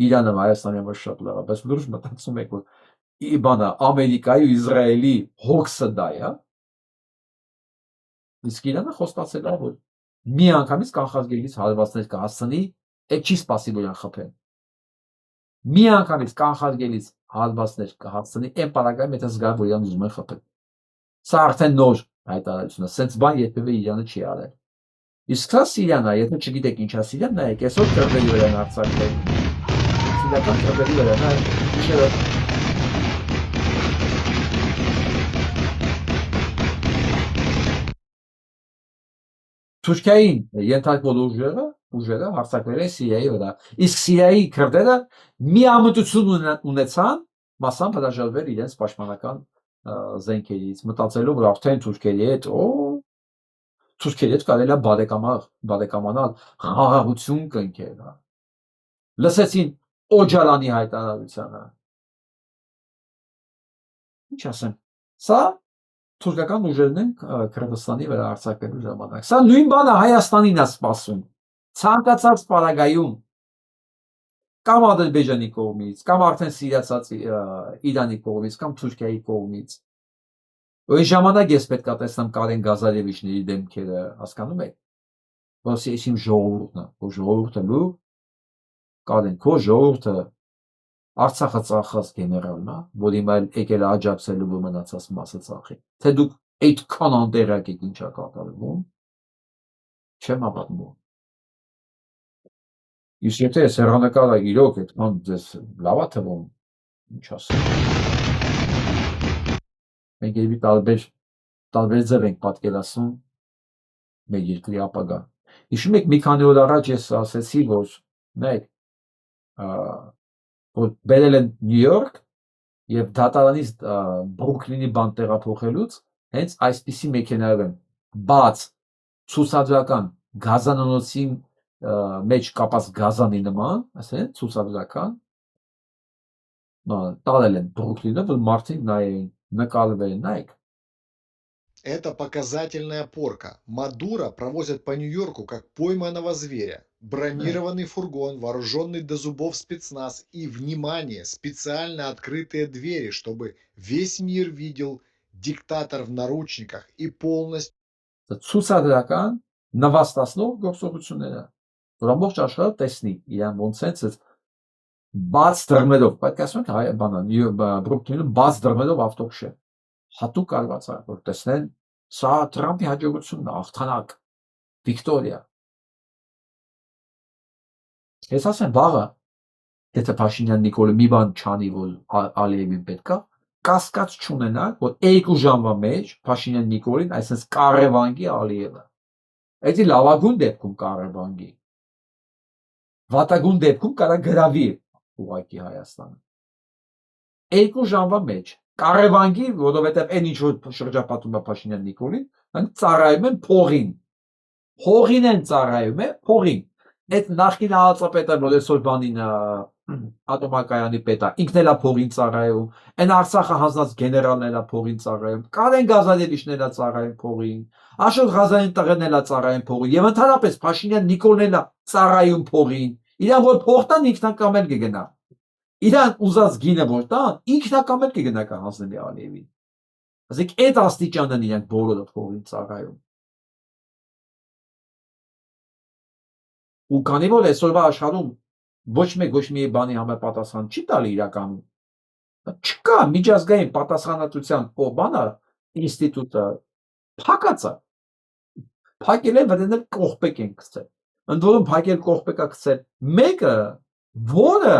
Իրանը Հայաստանի համար շատ լավ է, բայց լուրջ մտածում եք, որ բանը Ամերիկայի ու Իսրայելի հոգսը դա է, իսկ Իրանը խոստացել է, որ մի անգամից կանխարգելից հարվածներ կհասցնի, այդ չի սպասի, որ իրան խփեն։ Մի անգամից կանխարգելից հարվածներ կհասցնի, այն պարագայում եթե զգա, որ իրան ուզում են խփել։ Սա արդեն նոր հայտարարություն է, սենց բան երբևէ Իրանը չի արել։ Իսկ սա Սիրիան է, եթե չգիտեք ինչ է Սիրիան, նայեք, այսօր քրդերի վրա են արձակվել։ Սիրիական քրդերի վրա, նայեք, Թուրքիային ենթարկվող ուժերը հարձակվել են Սիրիայի վրա, իսկ Սիրիայի քրդերը միամտություն ունեցան մասամբ հրաժարվել իրենց պաշտպանական զենքերից, մտածելով, որ արդեն Թուրքերի հետ կարելի է բարեկամանալ, խաղաղություն կնքել։ Լսեցին Օջալանի հայտարարությանը։ Ինչ ասեմ, սա թուրքական ուժերն են Քրդստանի վրա արձակվելու ժամանակ։ Սա նույն բանը Հայաստանին է սպասում։ Ցանկացած պարագայում կամ Ադրբեջանի կողմից, կամ արդեն սիրացած Իրանի կողմից, կամ Թուրքիայի կողմից։ Այն ժամանակ ես պետք է տեսնեմ Կարեն Գազարևիչների դեմքերը, հասկանում եք, որ ես իմ ժողովուրդն է, որ ժողովուրդը լու, Կարեն, քո ժողովուրդը Արցախը ծախած գեներալն է, որ հիմա եկել է աջակցելու, որ մնացած մասը ծախի։ Թե դուք այդքան անտեղյակ եք ինչա կատարվում, չեմ հավատում։ Իսկ եթե ես հեռանկարը իրոք այդքան ձեզ լավ է թվում, ինչ ասեմ։ Մենք երբի տարբեր ձև ենք պատկերացնում մեր երկրի ապագա։ Հիշում եք մի քանի օր առաջ ես ասեցի, որ նայեք, որ բերել են Նյու Յորք եւ դատարանից Բրուքլինի բան տեղափոխելուց հենց այսպիսի մեքենաներ են բաց ցուցադրական գազանանոցի մեջ կապած գազանի նման, ասեն ցուցադրական տարել են Բրուքլինը, որ մարդիկ նայեն, նկարվեն, նայեք։ Это показательная порка. Мадуро провозят по Нью-Йорку как пойманного зверя. Бронированный фургон, вооруженный до зубов спецназ и, внимание, специально открытые двери, чтобы весь мир видел диктатор в наручниках и полностью... Ցուցադրական նվաստացնող գործողությունները, որ ամբողջ աշխարհը տեսնի իրան ոնց է բաց դռներով, պատկերացնում եք Բրուքլինում բաց դռներով ավտոբուս հատուկ արված է, որ տեսնեն, սա Թրամփի հաջողությունն է, հաղթանակ, վիկտորիա։ Ես ասեմ, վաղը, եթե Փաշինյան Նիկոլը մի բան չանի, որ Ալիևին պետք է, կասկած չունենալ, որ 2 ժամվա մեջ Փաշինյան Նիկոլին այսպես կարևանգի Ալիևը։ Այդ լավագույն դեպքում կարևանգի։ Վատագույն դեպքում կարա գրավի ուղղակի Հայաստանը։ 2 ժամվա մեջ կարևանգի, որովհետև այն ինչ որ շրջապատում է Փաշինյան Նիկոլին, այն ծառայում են փողին։ Փողին են ծառայում է, փողին։ Այդ նախկին հացապետը, որ այսօր բանին ատոմակայանի պետա, ինքն էլ է փողին ծառայում, այն Արցախը հանձնած գեներալն էլ է փողին ծառայում, Կարեն Գազարևիչն էլ է ծառայում փողին, Աշոտ Ղազարյան տղեն էլ է ծառայում փողին, եւ ընդհանրապես Փաշինյան Նիկոլն էլ է ծառայում փողին։ Իրան որ փող տան ինքնակամ էլ կգնա։ Իրան ուզած գինը որ տան, ինքնակամ էլ կգնա կհանձնի Ալիևին։ Ասեք այդ աստիճանն են իրանք բոլորը փողին ծառայում։ Ու քանի որ այսօրվա աշխարհում ոչ մի բանի համապատասխան չի տալի իրականում, չկա միջազգային պատասխանատվության բանը ինստիտուտը փակած է։ Փակել են վրանել կողպեկ են գցել։ Ընդ որում փակել կողպեկա գցել մեկը, որը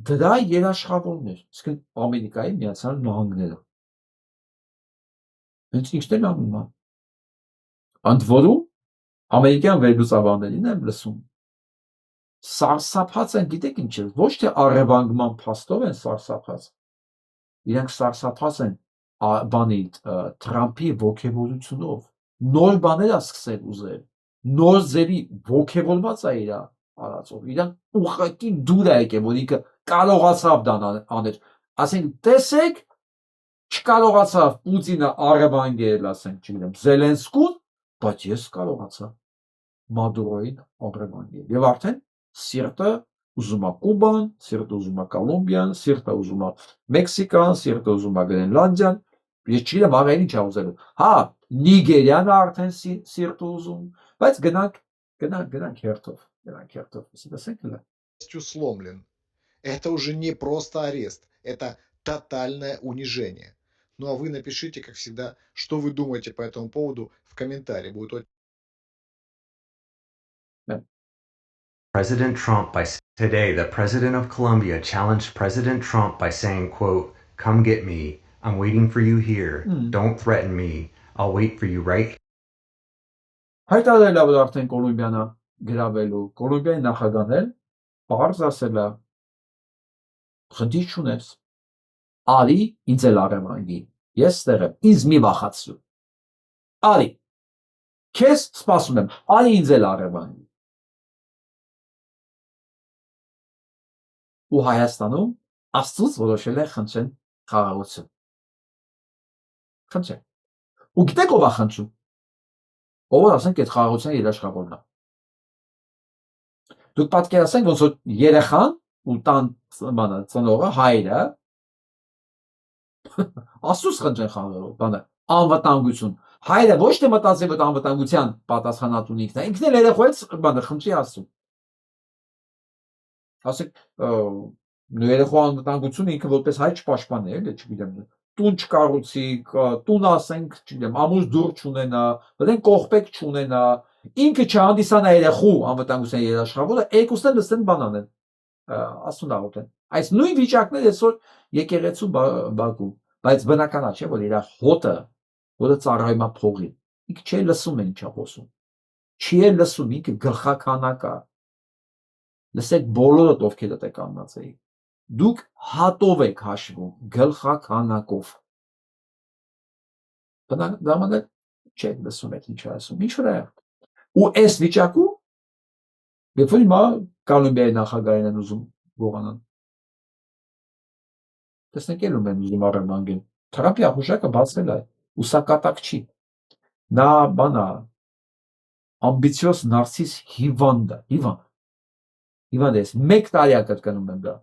դրա երաշխավորն էր, իսկ Ամերիկայի Միացյալ Նահանգները։ Հենց ինչն էլ անում է։ Ընդ որում ամերիկյան վերլուծաբաններին եմ լսում, սարսափած են, գիտեք ինչ է, ոչ թե առևանգման փաստով են սարսափած, իրենք սարսափած են բանի Թրամփի ոգևորությունով, նոր բաներ է սկսել ուզել, նոր ձևի ոգևորված է իր արածով, իրենք ուղղակի դուր է եկել, որ ինքը կարողացավ դա անել, ասենք տեսեք, չկարողացավ Պուտինը առևանգել, ասենք, չգիտեմ, Զելենսկուն, բայց ես կարողացա Մադուրոին առևանգել, եւ արդեն սիրտը ուզում է Կուբան, սիրտը ուզում է Կոլումբիան, սիրտը ուզում է Մեքսիկան, սիրտը ուզում է Գրենլանդիան, ես չգիտեմ աղային ինչ է ուզելու, հա, Նիգերիան արդեն սիրտը ուզում, բայց գնանք հերթով, տեսեք լա. сломлен. Это уже не просто арест, это тотальное унижение. Ну а вы напишите, как всегда, что вы думаете по этому поводу в комментарии. Будет очень... President Trump today, the president of Colombia challenged President Trump by saying, quote, "Come get me. I'm waiting for you here. Don't threaten me. I'll wait for you right." Հայտարարել է, որ արդեն Կոլումբիան գրավելու, Կոլումբիայի նախագահն էլ բարձ ասել է, խնդիր չունես, արի ինձ էլ առևանգի, ես ստեղ եմ, ինձ մի վախացրու, արի, քեզ սպասում եմ, արի ինձ էլ առևանգի։ Ու Հայաստանում Աստծուց որոշել է խնդրեն խաղաղություն։ Խնդրեն։ Ու գիտեք ով է խնդրում։ Ով ասենք այդ խաղաղության երաշխավորն է։ Դուք պատկերացնեք ոնց որ երեխան ու տան ծնողը հայրը Աստծուց խնդրեն խաղաղություն, անվտանգություն։ Հայրը ոչ թե մտածի որ անվտանգության պատասխանատուն ինքն է, ինքն էլ երեխայից խնդրի Աստծուն։ Ասեք, երեխու անվտանգությունը ինքը որպես հայ չպաշտպանի, էլի, չգիտեմ, տուն չկառուցի, տուն ասենք, չգիտեմ, ամուր դուռ չունենա, բնեն կողպեկ չունենա, ինքը չհանդիսանա երեխու անվտանգության երաշխավորը, երկուսն էլ լսեն բան անեն, Աստծուն աղոթեն։ Այս նույն վիճակն է այսօր եկեղեցու բակում, բայց բնական է, չէ, որ իր հոտը, որը ծառայում է փողին, ինքը չի լսում է ինչ է խոսում, չի է լսում, ինքը գլխականակ է։ Լսեք բոլորդ ովքեր դե կանգնած էիք, դուք հատով եք հաշվում, գլխականակով։ Բնական չեք լսում եք ինչ ասում, ինչ վրա է։ Ու այս վիճակում, երբ որ հիմա Կոլումբիայի նախագահին են ուզում գողանան, տեսնեք ելում են ուզում առևանգեն, Թրամփի ախուշակը բացվել է, ու սա կատակ չի։ Նա բանա, ամբիցիոս նարցիս հիվանդ է, Հիվանդես, մեկ տարի է կրկնում եմ դա,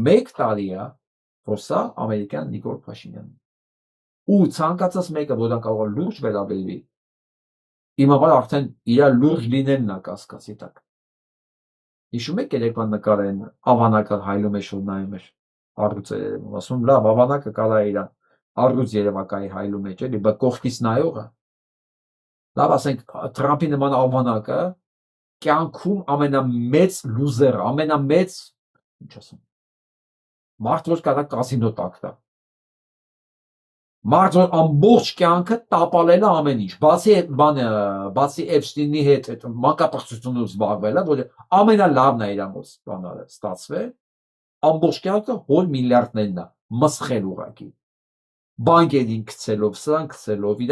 մեկ տարի է, որ սա ամերիկյան Նիկոլ Փաշինյանն է։ Ու ցանկացած մեկը, որ դա կարող է լուրջ վերաբերվի, իմ համար արդեն իր լուրջ լինելն է կասկածի տակ։ Հիշում եք երեկվա նկարեն ավանակը հայլում է շուտ նայում էր առյուծը երևում, ասում լավ ավանակը կարա իր առյուծ երևակայի հայլում է, էլի, բայց կողքից նայողը, լավ ասենք Թրամփի նման ավանակը կյանքում ամենամեծ լուզերը, ամենամեծ, ինչ ասում, մարդ որ կարա կազինո տակ տա, մարդ որ ամբողջ կյանքը տապալել է ամեն ինչ, բացի Էփշտինի հետ մանկապարտությունով զբաղվելը, որ ամենալավն է իր մոտ ստացվել, ամբողջ կյանքը հոլ միլիարդներն է, մսխել ուղղակի, բանկերին գցելով, սրան գցելով,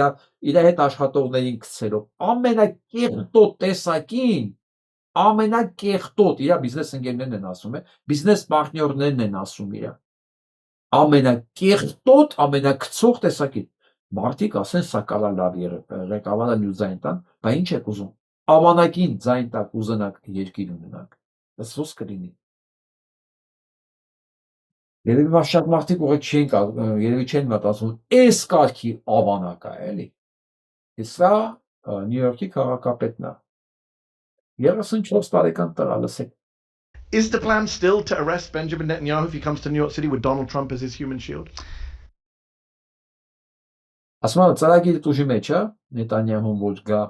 իր հետ աշխատողներին գցելով, ամենակեղտոտ տեսակին, ամենակեղտոտ, իր բիզնես ընկերներն են ասում, բիզնես պարտներներն են ասում իր, ամենակեղտոտ, ամենակցող տեսակին, մարդիկ ասեն սա կարա լավ ղեկավարը նյու ձայն տան, բա ինչ եք ուզում, ավանակին ձայն տակ ուզենակ երկիր ունենակ, ըստ ոնց կլինի։ Երևի շատ մարդիկ երևի չեն մտածում, այս կարգի ավանակ է, էլի։ Սա Նյու Յորքի քաղաքապետն է։ 34 տարեկան տղա, լսեք։ Is the plan still to arrest Benjamin Netanyahu if he comes to New York City with Donald Trump as his human shield? Ասում եմ, ծրագիրը ուժի մեջ է, Նետանյահուն որ գա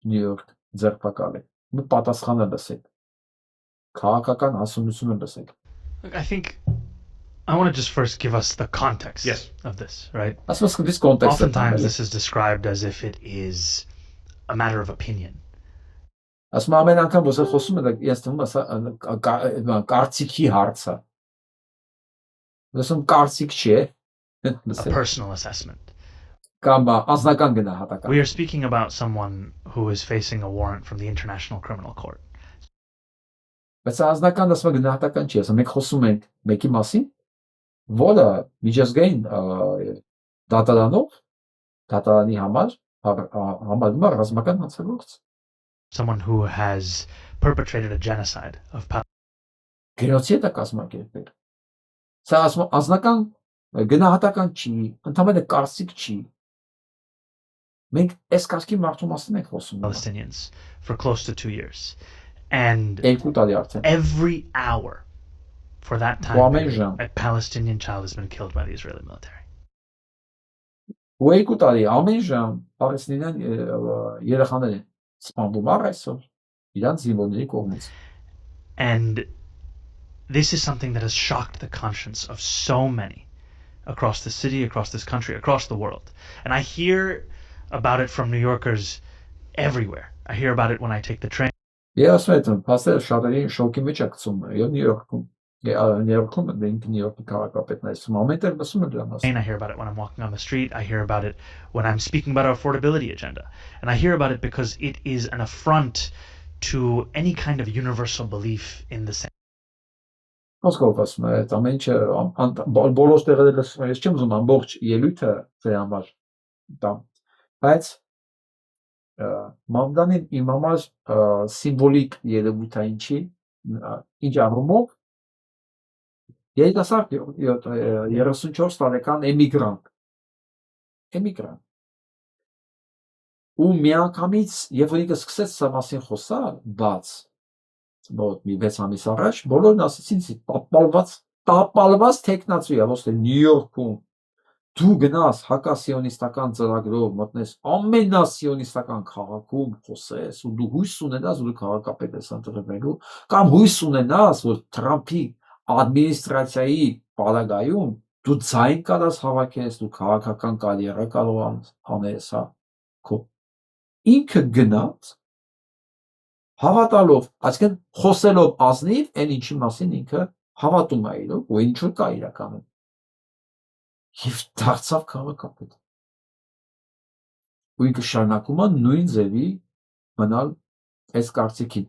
Նյու Յորք ձերբակալել։ Մի պատասխանը լսեք։ Քաղաքական հասունությունը լսեք։ I think I want to just first give us the context of this, right? This context. Oftentimes this is described as if it is a matter of opinion, Ասում ամեն անգամ որ խոսում եմ, ես թվում է կարծիքի հարց է։ Լսում կարծիք չէ։ A personal assessment. Կամ անձնական գնահատական։ We are speaking about someone who is facing a warrant from the International Criminal Court. Բայց անձնական ասում գնահատական չի, ասում մենք խոսում ենք մեկի մասին, որը միջազգային դատարանի համար համարվում է ռազմական հանցագործ։ Someone who has perpetrated a genocide of Գենոցիդ է կազմակերպել։ Սա ասում անձնական գնահատական չի, ընդհանրապես կարծիք չի։ Մենք այս կարգի մարդու մասին ենք խոսում։ Palestinians for close to 2 years. And Երկու տարի արդեն։ every hour for that time period, a Palestinian child has been killed by the Israeli military. Ու երկու տարի ամեն ժամ պաղեստինյան երեխաներ են սպանվում այսօր իրանց զինվորների կողմից։ And this is something that has shocked the conscience of so many across the city, across this country, across the world. And I hear about it from New Yorkers everywhere. I hear about it when I take the train. Ես ասում եմ, փաստերը շատերի շոկի մեջ է գցում, եւ Նյու Յորքում, Նյու Յորքում Նյու Յորքի քաղաքապետն այսում ամեն տեղ լսում եմ դրա մասին։ I hear about it when I'm walking on the street. I hear about it when I'm speaking about our affordability agenda. And I hear about it because it is an affront to any kind of universal belief in the same. Ոսկով ասում եմ, այդ ամեն ինչը բոլոր տեղերը լսում եմ, ես չեմ ուզում ամբողջ ելույթը դրա համար տամ, բայց Մամդանին իմ համար սիմվոլիկ երևույթ է ինչի, ինչ առումով երիտասարդ 34 տարեկան էմիգրանտ ու միանգամից երբ որ ինքը սկսեց սա մասին խոսալ բաց մոտ մի 6 ամիս առաջ բոլորն ասացին տապալված տեխնացու է ոչ թե Նյու Յորքում դու գնաս հակասիոնիստական ծրագրով մտնես ամենասիոնիստական քաղաքում խոսես ու դու հույս ունենաս որ քաղաքապետ ես ընտրվելու կամ հույս ունենաս որ Թրամփի ադմինիստրացիայի պարագայում դու ձայն կարաս հավաքես դու քաղաքական կարիերա կարող անես հա քո ինքը գնաց հավատալով այսինքն խոսելով ազնիվ այն ինչի մասին ինքը հավատում է իրոք ու ինչ որ կա իրականում Եվ դարձավ քաղաքապետ։ Ու ինքը շարունակում է նույն ձևի մնալ այս կարծիքին։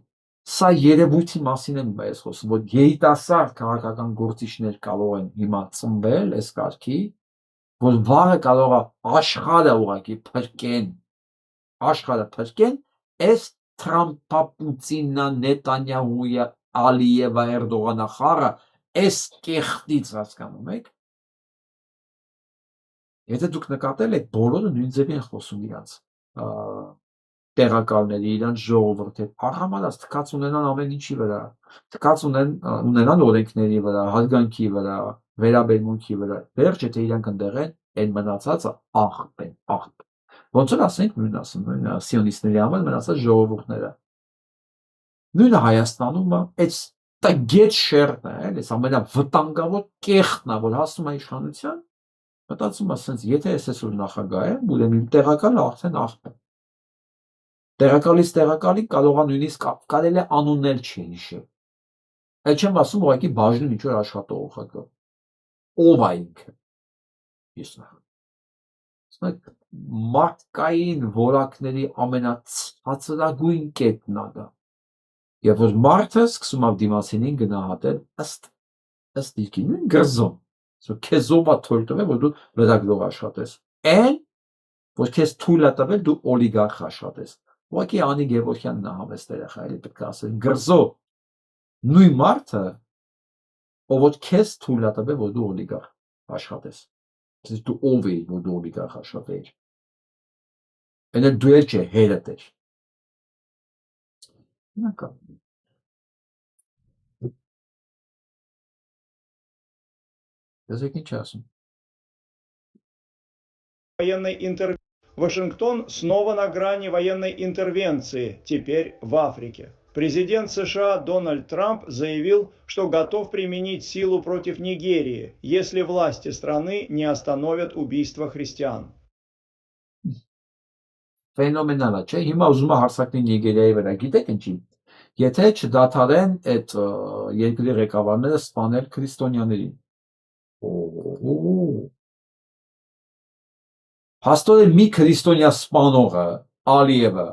Սա երևույթի մասին եմ ես խոսում, որ երիտասարդ քաղաքական գործիչներ կարող են հիմա ծնվել այս կարգի, որ վաղը կարող է աշխարհը ուղղակի փրկեն այս Թրամփա-Պուտինա Նետանյահուya Ալիևա Էրդողանա խառը այս կեղտից հասկանում եք Եթե դուք նկատել եք, բոլորը նույն ձևի են խոսում իրանց տեղակալների, իրանց ժողովրդի հետ, առհամարած թքած ունենան ամեն ինչի վրա, թքած ունենան օրենքների վրա, հարգանքի վրա, վերաբերմունքի վրա, վերջ եթե իրանք ընդեղ են, այն մնացածը աղբ են, աղբ։ Ոնց որ ասենք նույն ասում, նույն սիոնիստների համար մնացած ժողովուրդները։ Նույնը Հայաստանում է, այս տգետ շերտն է, այս ամենավտանգավոր կեղտն է, որ հասնում է իշխանության Մտածում ասենց, եթե ես այսօր նախագահ եմ, ուրեմն տեղակալը արդեն աղբ է։ Տեղակալից տեղակալի կարող է նույնիսկ կարելի է անուններ չհիշել։ Այդ չեմ ասում ուղղակի բաժնում ինչ որ աշխատող խնդրում։ Ով է ինքը։ Ես նախ։ Մարդկային որակների ամենացածրագույն կետն է դա։ Եվ որ մարդը սկսում է դիմացինին գնահատել ըստ իր նույն գրզում So քեզով է թույլ տվել որ դու լրագրող աշխատես։ Այն որ քեզ թույլ է տվել դու օլիգարխ աշխատես։ Ուղղակի Անի Գևորգյանն է հավեստ երեխա, էլի պետք է ասել գրզո նույն մարդը ով որ քեզ թույլ է տվել որ դու օլիգարխ աշխատես։ Իսկ դու ով ես որ դու օլիգարխ աշխատես։ Այնը դու էլ չէ հերդ ես։ Նկա Вашингтон снова на грани военной интервенции, теперь в Африке. Президент США Дональд Трамп заявил, что готов применить силу против Нигерии, если власти страны не остановят убийство христиан. ֆենոմենալ է, չէ՞։ Հիմա ուզում եմ հարձակվի Նիգերիայի վրա, գիտեք ինչի։ Եթե չդադարեն այդ երկրի ղեկավարները սպանել քրիստոնյաներին։ Հաստորեն մի քրիստոնյա սպանողը, Ալիևը,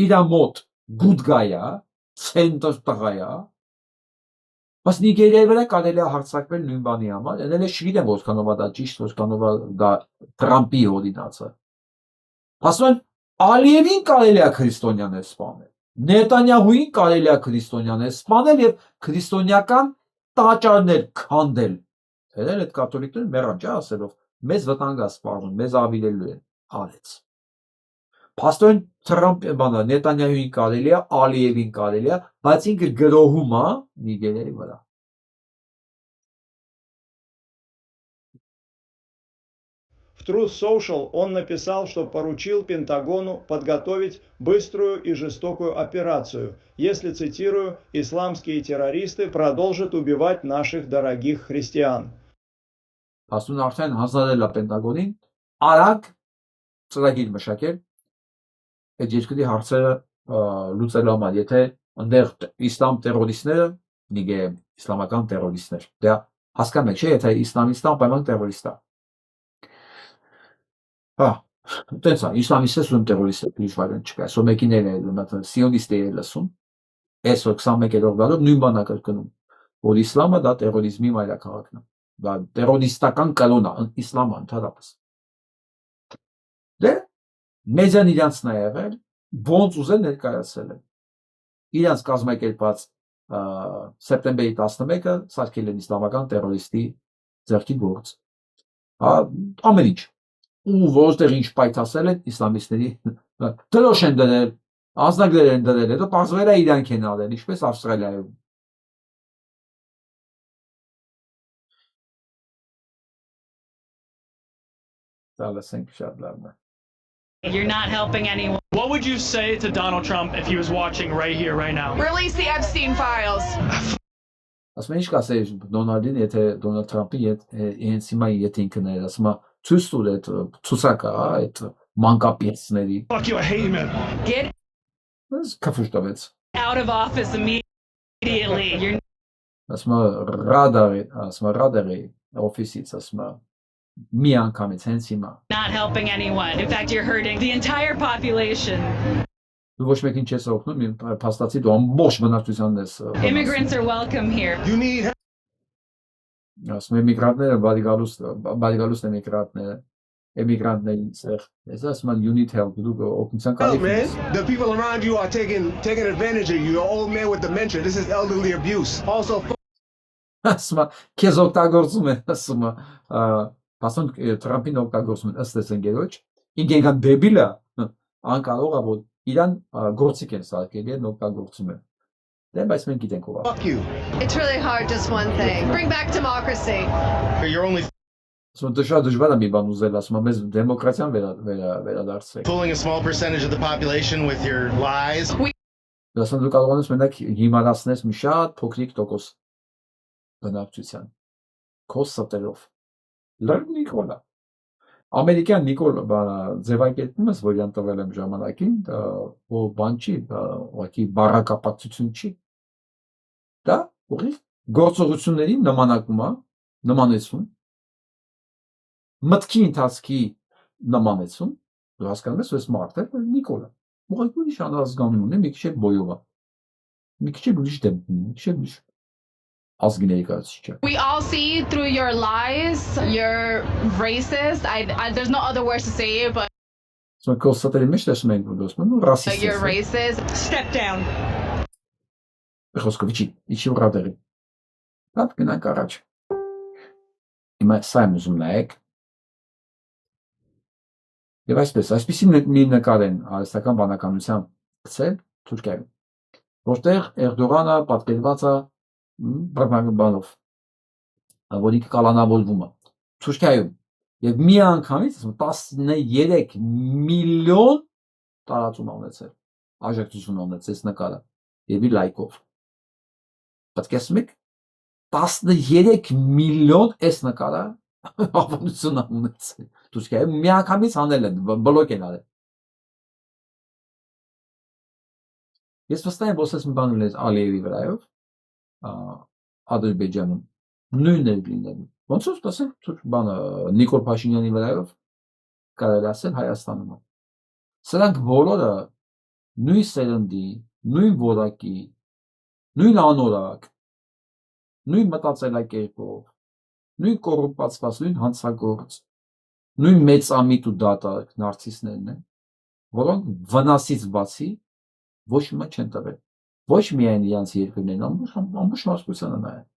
իր մոտ գուդգայա, ցենտր տղայա, բայց Նիգերիայի վրա կարելի է հարձակվել նույն բանի համար, այնել է չգիտեմ որքանով է դա ճիշտ, որքանով է դա Տրամպի օրինացը։ Ասում են Ալիևին կարելի է քրիստոնյաներ սպանել, Նետանյահուին կարելի է քրիստոնյաներ սպանել եւ քրիստոնյական տաճարներ քանդել։ Թեև այդ կաթոլիկները մեռան, չէ՞ ասելով, մեզ վտանգ է սպառնում, մեզ ավիրելու են, արեց։ Փաստորեն Թրամփ բանա Նետանյահուին կարելի է, Ալիևին կարելի է, բայց ինքը գրոհում է Նիգերիայի վրա։ В Truth Social он написал, что поручил Пентагону подготовить быструю и жестокую операцию, если, цитирую, «исламские террористы продолжат убивать наших дорогих христиан». Ասում արդեն հանձնել է Պենտագոնին արագ ծրագիր մշակել այդ երկրի հարցերը լուծելու համար, եթե այնտեղ իսլամ տերորիստները, նիգե իսլամական տերորիստներ, դա հասկանում եք, չէ՞, եթե իսլամիստան պայման տերորիստ է։ Հա, տենց է, իսլամիստը սում տերորիստ է, ուրիշ վայրեն չկա, սո մեկիները մտածում, սիոնիստները լսում, այսօր 21-րդ դարում նույն բանը կրկնում, որ իսլամը դա տերորիզմի մայրաքաղաքն է, դա տերորիստական կալոն է, իսլամը ընդհանրապես։ Դե մեզան իրանցն է եղել, ոնց ուզել ներկայացել են։ Իրանց կազմակերպած սեպտեմբերի 11-ը սարքել են իսլամական տերորիստի ձեռքի գործ։ Ամեն ինչ։ Ու որտեղ ինչ պայթասել են իսլամիստների դրոշ են դրել, անձնագրեր են դրել, հետո պարզվել է իրանք են արել, ինչպես Ավստրալիայում։ Դա լսենք շատ լավն է։ You're not helping anyone. What would you say to Donald Trump if he was watching right here, right now? Release the Epstein files. Ասում ինչ կասեի Դոնալդին, եթե Դոնալդ Թրամփին հենց հիմա եթե ինքն էր, ասում է ցույց տուր այդ ցուցակը, այդ մանկապիեսների։ Fuck you, I hate you, man. Get Քֆուշ տվեց։ out of office immediately. You're Ասում է ռադարի օֆիսից, ասում է մի անգամից հենց հիմա։ not helping anyone. In fact, you're hurting the entire population. Դու ոչ մեկին չես օգնում, փաստացի դու ամբողջ բնակչությանն ես։ Immigrants are welcome here. You need help. Ասում եմ միգրանտները բարիգալուս էմիգրանտներին ցեղ։ Ես ասում եմ you need help, դու օգնության կարիք ունես։ The people around you are taking advantage of you. You're an old man with dementia. This is elderly abuse. Also, Ասում եմ քեզ օգտագործում են, ասում եմ Ասում Թրամփին օգտագործում են ըստ ընկերոջ, ինքն դեբիլ է, անկարող է, որ իրան գործիք են սարքել են օգտագործում են։ Դե բայց մենք գիտենք ով է։ fuck you. It's really hard, just one thing. Bring back democracy. You're only Ասում դժվար է մի բան ուզել, ասում եմ մեզ դեմոկրատիան վերադարձրեք։ Fooling a small percentage of the population with your lies. Ասում դու կարող ես մենակ հիմարացնես մի շատ փոքրիկ տոկոս բնակչության։ Քո ստերով։ Լավ Նիկոլա։ Ամերիկյան Նիկոլ ձևակերպումս, որ յան տվել եմ ժամանակին, որ բան չի, ուղղակի բառակապակցություն չի։ Դա ուղիղ գործողությունների նմանակում է, նմանեցում։ Մտքի ընթացքի նմանեցում, դու հասկանում ես, որ այս մարդը Նիկոլա։ Ուղղակի ուրիշ անազգանում ունի, մի քիչ բոյով է։ Մի քիչ ուրիշ դեմ, մի քիչ ուրիշ We all see through your lies. You're racist. There's no other words to say it, but you're racist. Step down. Իչի ուղադերի։ Լավ գնանք առաջ։ Հիմա սա եմ ուզում նայեք։ Եվ այսպեսի մի նկար են արհեստական բանականության գցել Թուրքիայում, որտեղ Էրդողանը պատկերված է բանով, որ ինքը կալանավորվում է Թուրքիայում եւ մի անգամից 13 միլիոն տարածում ունեցել, աջակցություն ունեցել այս նկարը եւ իր լայքով։ Պատկերացնում եք 13 միլիոն այս նկարը հավանություն ունեցել Թուրքիայում մի անգամից անել են, բլոկ են արել։ Ես վստահ եմ, որ ես մի բան ունես Ալիևի վրայով, Ադրբեջանում, նույնն է լինելու։ Ոնց որ ասենք, բանը Նիկոլ Փաշինյանի վրայով կարելի ասել Հայաստանում։ Սրանք բոլորը նույն սերնդի, նույն որակի, նույն անորակ, նույն մտածելակերպով, նույն կոռուպացված, նույն հանցագործ, նույն մեծամիտ ու դատարկ նարցիսներն են, որոնք վնասից բացի ոչ մի չեն տվել։ Ոչ միայն իրենց երկրներն, ամբողջ մարդկությանը նայեն։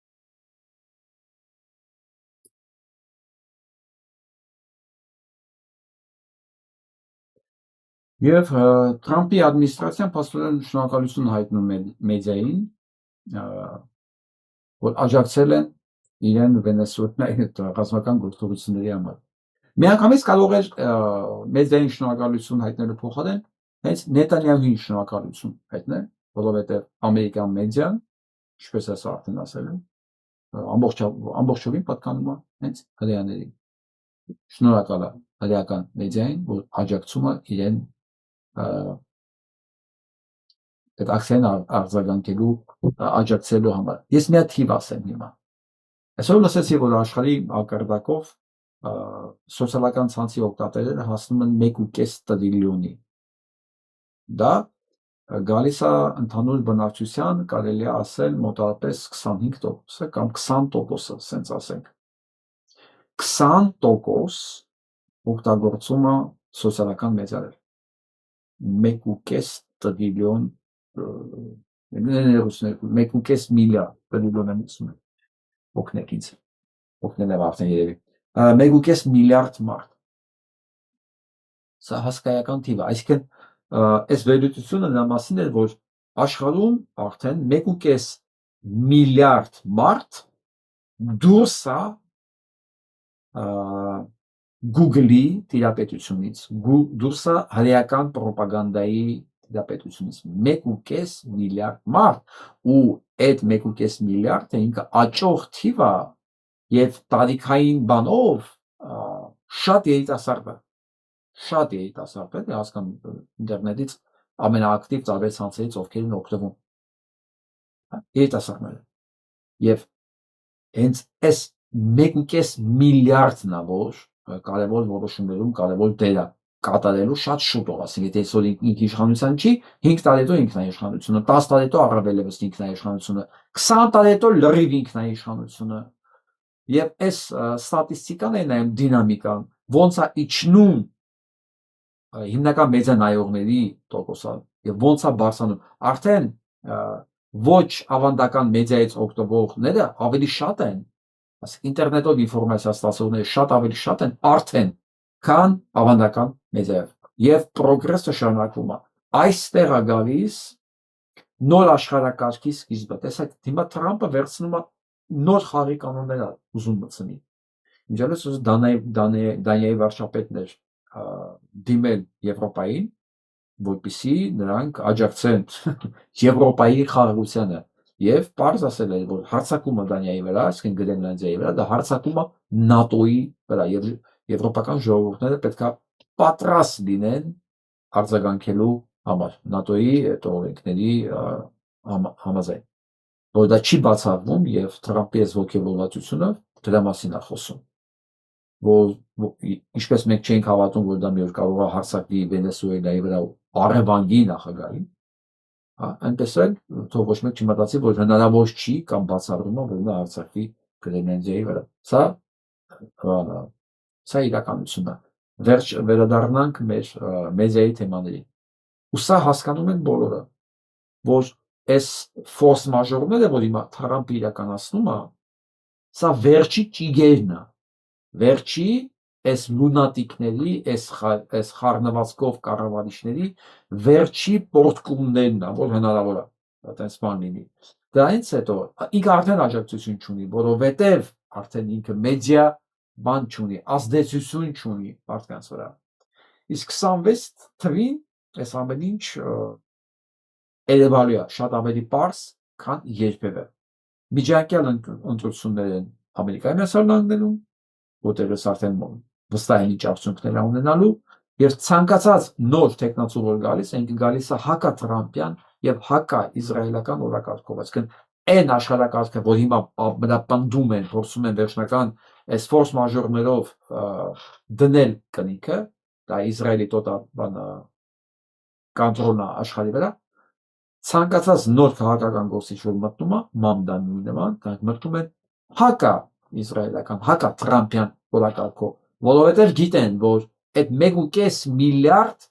Եվ Թրամփի ադմինիստրացիան փաստորեն շնորհակալություն հայտնում է մեդիային, որ աջակցել են իրեն Վենեսուելայի ռազմական գործողությունների համար։ Միանգամից կարող էր մեդիային շնորհակալություն հայտնելու փոխարեն հենց Նետանյահուին շնորհակալություն հայտնել, որովհետև ամերիկյան մեդիան, ինչպես ես արդեն ասել եմ, ամբողջովին պատկանում է հենց հրեաներին։ Շնորհակալ է հրեական մեդիային, որ աջակցում է իրեն այդ ակցիան արձագանքելու աջակցելու համար։ Ես մի հատ թիվ ասեմ հիմա։ Այսօր լսեցի, որ աշխարհի ակարդակով սոցիալական ցանցի օգտատերերը հասնում են 1.5 տրիլիոնի։ Դա գալիս է ընդհանուր բնակչության, կարելի է ասել մոտավորապես 25% կամ 20%, ասենց ասենք։ 20% օգտագործում է սոցիալական մեդիաներ։ 1.5 տրիլիոն 1.5 միլիարդ տրիլիոն եմ ասում օգնեք ինձ օգնել եմ արդեն երևի 1.5 միլիարդ մարդ սա հասկայական թիվ է այսինքն այս վերլուծությունը նրա մասին էր որ աշխարհում արդեն 1.5 միլիարդ մարդ դուրս է Google-ի տիրապետությունից դուրս է հրեական պրոպագանդայի տիրապետությունից 1.5 միլիարդ մարդ ու այդ 1.5 միլիարդը ինքը աճող թիվ է եւ տարիքային բանով շատ երիտասարդ է հասկանում ինտերնետից ամենաակտիվ ծավալ ցանցերից ովքեր են օգտվում երիտասարդները եւ հենց այս 1.5 միլիարդն է որ կարևոր որոշումներում կարևոր դեր է կատարելու շատ շուտով, ասենք եթե այսօր ինքնիշխանության չի, 5 տարի հետո ինքնաիշխանությունը, 10 տարի հետո առավել եւս ինքնաիշխանությունը, 20 տարի հետո լրիվ ինքնաիշխանությունը։ Եվ այս ստատիստիկան է նայում դինամիկան, ոնց է իջնում հիմնական մեդիա նայողների տոկոսը եւ ոնց է բարձրանում։ Արդեն ոչ ավանդական մեդիայից օգտվողները ավելի շատ են, ասենք ինտերնետով ինֆորմացիա ստացողները շատ ավելի շատ են արդեն, քան ավանդական մեդիայով։ Եվ պրոգրեսը շարունակվում է։ Այստեղ է գալիս նոր աշխարհակարգի սկիզբը։ Տեսեք, հիմա Թրամփը վերցնում է նոր խաղի կանոններ ուզում մտցնի։ Ինչպես Դանիայի վարչապետն էր դիմել Եվրոպային, որպեսզի նրանք աջակցեն Եվրոպայի խաղաղությանը եւ պարզ ասել է, որ հարձակումը Դանիայի վրա, այսինքն Գրենլանդիայի վրա, դա հարձակումը ՆԱՏՕ-ի վրա եւ եվրոպական ժողովուրդները պետք է պատրաստ լինեն արձագանքելու համար ՆԱՏՕ-ի այդ օրենքների համաձայն։ Որ դա չի բացառվում եւ Թրամփի այս ողջավորվածությունը դրա մասին է խոսում։ Որ ինչպես մենք չենք հավատում, որ դա մի օր կարող է հարձակվի Վենեսուելայի վրա առևանգի նախագահին, այնպես էլ թող ոչ մեկ չմտածի, որ հնարավոր չի կամ բացառվում է, որ նա հարձակվի Գրենլանդիայի վրա։ Սա իրականությունն է։ Վերջ վերադառնանք մեր մեդիայի թեմաներին։ Ու սա հասկանում են բոլորը, որ այս ֆորս մաժորները, որ հիմա Թրամփը իրականացնում է, սա վերջի ճիգերն է։ Վերջի այս լունատիկների, այս խառնվածքով կառավարիչների վերջի պորտկումներն է, որ հնարավոր է այդպես բան լինի։ Դրանից հետո ինքը արդեն աջակցություն չունի, որովհետև արդեն ինքը մեդիա բան չունի, ազդեցություն չունի մարդկանց վրա։ Իսկ 26 թվին այս ամեն ինչ երևալու է շատ ավելի պարզ, քան երբևէ։ Միջանկյալ ընտրություններ են Ամերիկայի Միացյալ Նահանգներում, որտեղ արդեն վստահ են ինչ արդյունքներ ունենալու, Եվ ցանկացած նոր տեխնացու որ գալիս, այն գալիս է հակա-տրամպյան եւ հակա-իսրայելական օրակարգով, այսինքն այն աշխարհակարգը, որ հիմա մտապնդում են, փորձում են վերջնական այս ֆորս մաժորներով դնել կնիքը, դա Իսրայելի տոտալ կոնտրոլն աշխարհի վրա, ցանկացած նոր քաղաքական գործիչ որ մտնում է, մամդանի նման, մտնում են հակա-իսրայելական, հակա-տրամպյան օրակարգով, որովհետեւ գիտեն, որ այդ 1.5 միլիարդ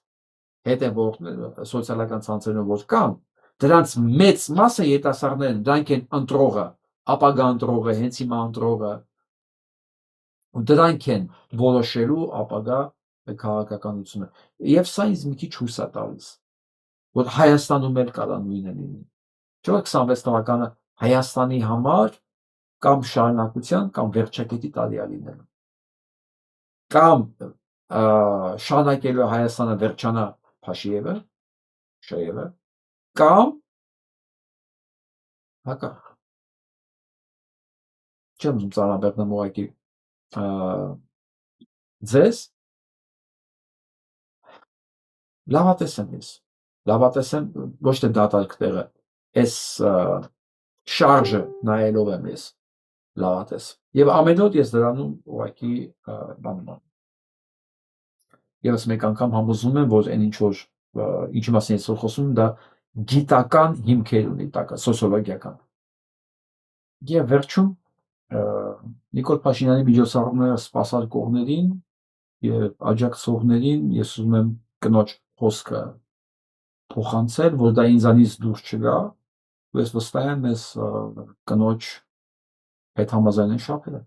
հետևորդներ սոցիալական ցանցերով որ կան, դրանց մեծ մասը երիտասարդներ են, դրանք են ընտրողը, ապագա ընտրողը, հենց հիմա ընտրողը, ու դրանք են որոշելու ապագա քաղաքականությունը։ Եվ սա ինձ մի քիչ հույս է տալիս, որ Հայաստանում էլ կարա նույնը լինի։ Չէ՞ 26 թվականը Հայաստանի համար կամ շարունակության կամ վերջակետի տարի է լինելու։ Կամ շարունակելու Հայաստանը վերջանա Փաշիևը, Շոյևը, կամ հակառակ։ Չեմ ուզում ծանրաբեռնեմ ուղղակի ձեզ, լավատես եմ ոչ թե դատարկ տեղը, այս շարժը նայելով եմ ես լավատես։ Եվ ամենօր ես դրանում ուղղակի բանում եմ։ Եվս մեկ անգամ համոզվում եմ, որ այն ինչի մասին ես խոսում դա գիտական հիմքեր ունի, սոցիոլոգիական։ Եվ վերջում Նիկոլ Փաշինյանի միջոցառումները սպասարկողներին եւ աջակցողներին ես ուզում եմ կնոջ խոսքը փոխանցել, որ դա ինձանից դուրս չգա, ու ես վստահ եմ ես կնոջ այդ համաձայն են շապել,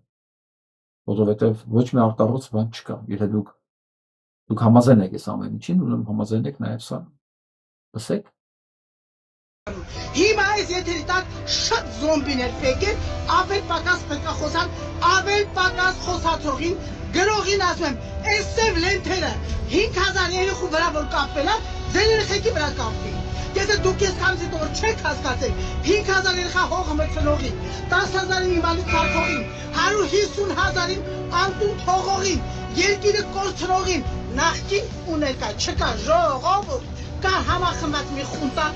որովհետեւ ոչ մի արտահայտ բան չկա, եթե դուք համաձայն եք այս ամեն ինչին, ուրեմն համաձայն եք նաեւ սա։ Լսեք։ Հիմա այս եթերի տակ շատ զոմբիներ ֆեկեր, ավել պակաս պետքախոսան, ավել պակաս խոսացողին, գրողին ասում եմ, այս սև լենթերը 5000 երեխու վրա որ կապվել է, ձեր երեխեքի վրա կապվի։ Եթե դուք ես քամսի տոր չեք հասկացել, 5000 երեխա հողը մտցնողին, 10000-ին ինվալիդ կարգողին, 150,000-ին անտուն թողողին, երկիրը կորցնողին, նախկին ու ներկա չկա ժողովուրդ, կա համախմբած մի խունտա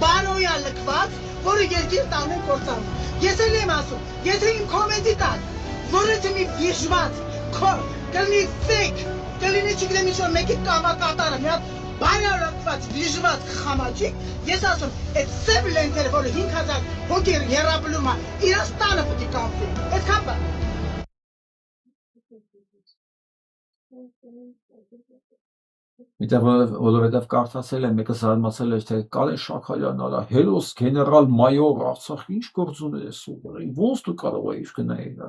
բարոյա լքված, որը երկիր տանեն կործանում։ Ես էլ եմ ասում, եթե իմ կոմենտի տակ, որը մի վիժված, կլինի ֆեյք, կլինի չգիտեմ ինչ-որ մեկի կամակատարը, մի հատ բարոյա լքված, վիժված խամաճիկ, ես ասում, այդ սև լենթերը, որը 5000 հոգի երապլում է, իրաց տանը պետք է կանվի, այդքան բան։ Որովհետև կարծացել եմ, մեկը զարմացել էր, թե Կարեն Շաքարյանն արա, հերոս, գեներալ մայոր, Արցախի ինչ գործ ուներ ես ուղղել, ոնց դու կարող էիր գնալ։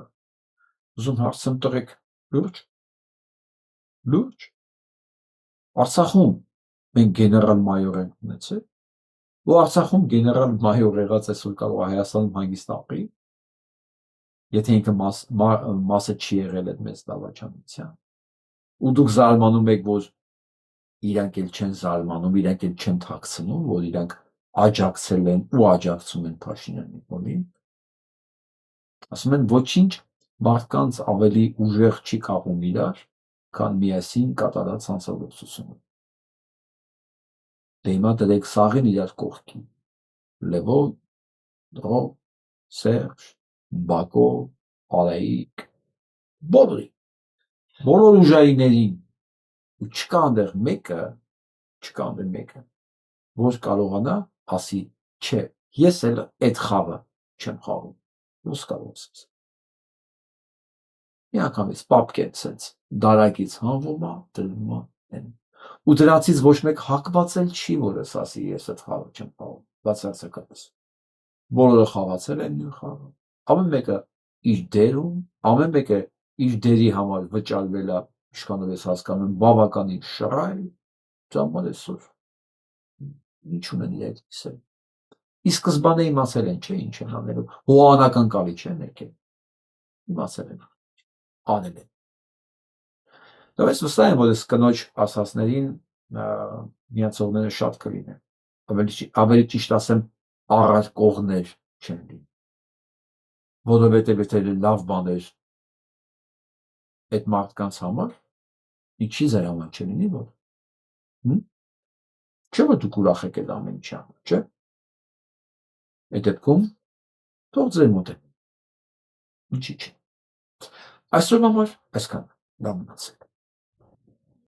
Ուզում հարցեմ տղեկ, լուրջ։ Արցախում մենք գեներալ մայոր ենք ունեցել, ու Արցախում գեներալ մայոր եղած ես, որ կարող է Հայաստանում հանգիստ ապրի, եթե ինքը մասը չի եղել այդ մեծ դավաճանության։ Ու դուք զարմանում եք, որ իրանք էլ չեն զարմանում, իրանք էլ չեն թաքցնում, որ իրանք աջակցել են ու աջակցում են Փաշինյանին բոլին։ Ասում են ոչինչ մարդկանց ավելի ուժեղ չի կապում իրար, քան միասին կատարած հանցագործությունը։ Դե հիմա դրեք սաղին իրար կողքին։ Լևոն, Դրոն, Սերժ, Բակո, Արայիկ, բոլոր ուժայիներին ու չկա այնտեղ մեկը, որ կարողանա ասի, չէ, ես էլ այդ խաղը չեմ խաղում, ոնց կարող ես։ Մի անգամից պապկեն սենց դարակից հանվում է, դնում է, ու դրանցից ոչ մեկ հակված էլ չի, որ ես ասի, ես այդ խաղը չեմ խաղում, բացարձակապես։ Բոլորը խաղացել են նույն խաղը, ամեն մեկը իր դերում, ամեն մեկը իր դերի համար վճարվել է, ինչքանով ես հասկանում եմ, բավականին շռայլ, ճամփար այսօր ինչ ունեն իրենք իսել։ Ի սկզբանե իմացել են, չէ, ինչ են անելու, հոանական կալի չէ ներքել, իմացել են, անել են։ Դա ես վստահ եմ, որ ես կնոջ ասածներին միացողները շատ կլինեն, ավելի ճիշտ ասեմ, առարկողներ չեն լինի, որովհետև եթե լավ բաներ այդ մարդկանց համար, ինչի զարաման չլինի, որ Չէ՞ որ դուք ուրախ եք այդ ամեն ինչի համար, չէ՞։ Այդ դեպքում թող ձեր մոտ է։ Ինչի՞ չէ։ Այսօր համար այսքան։ Դա մնացել։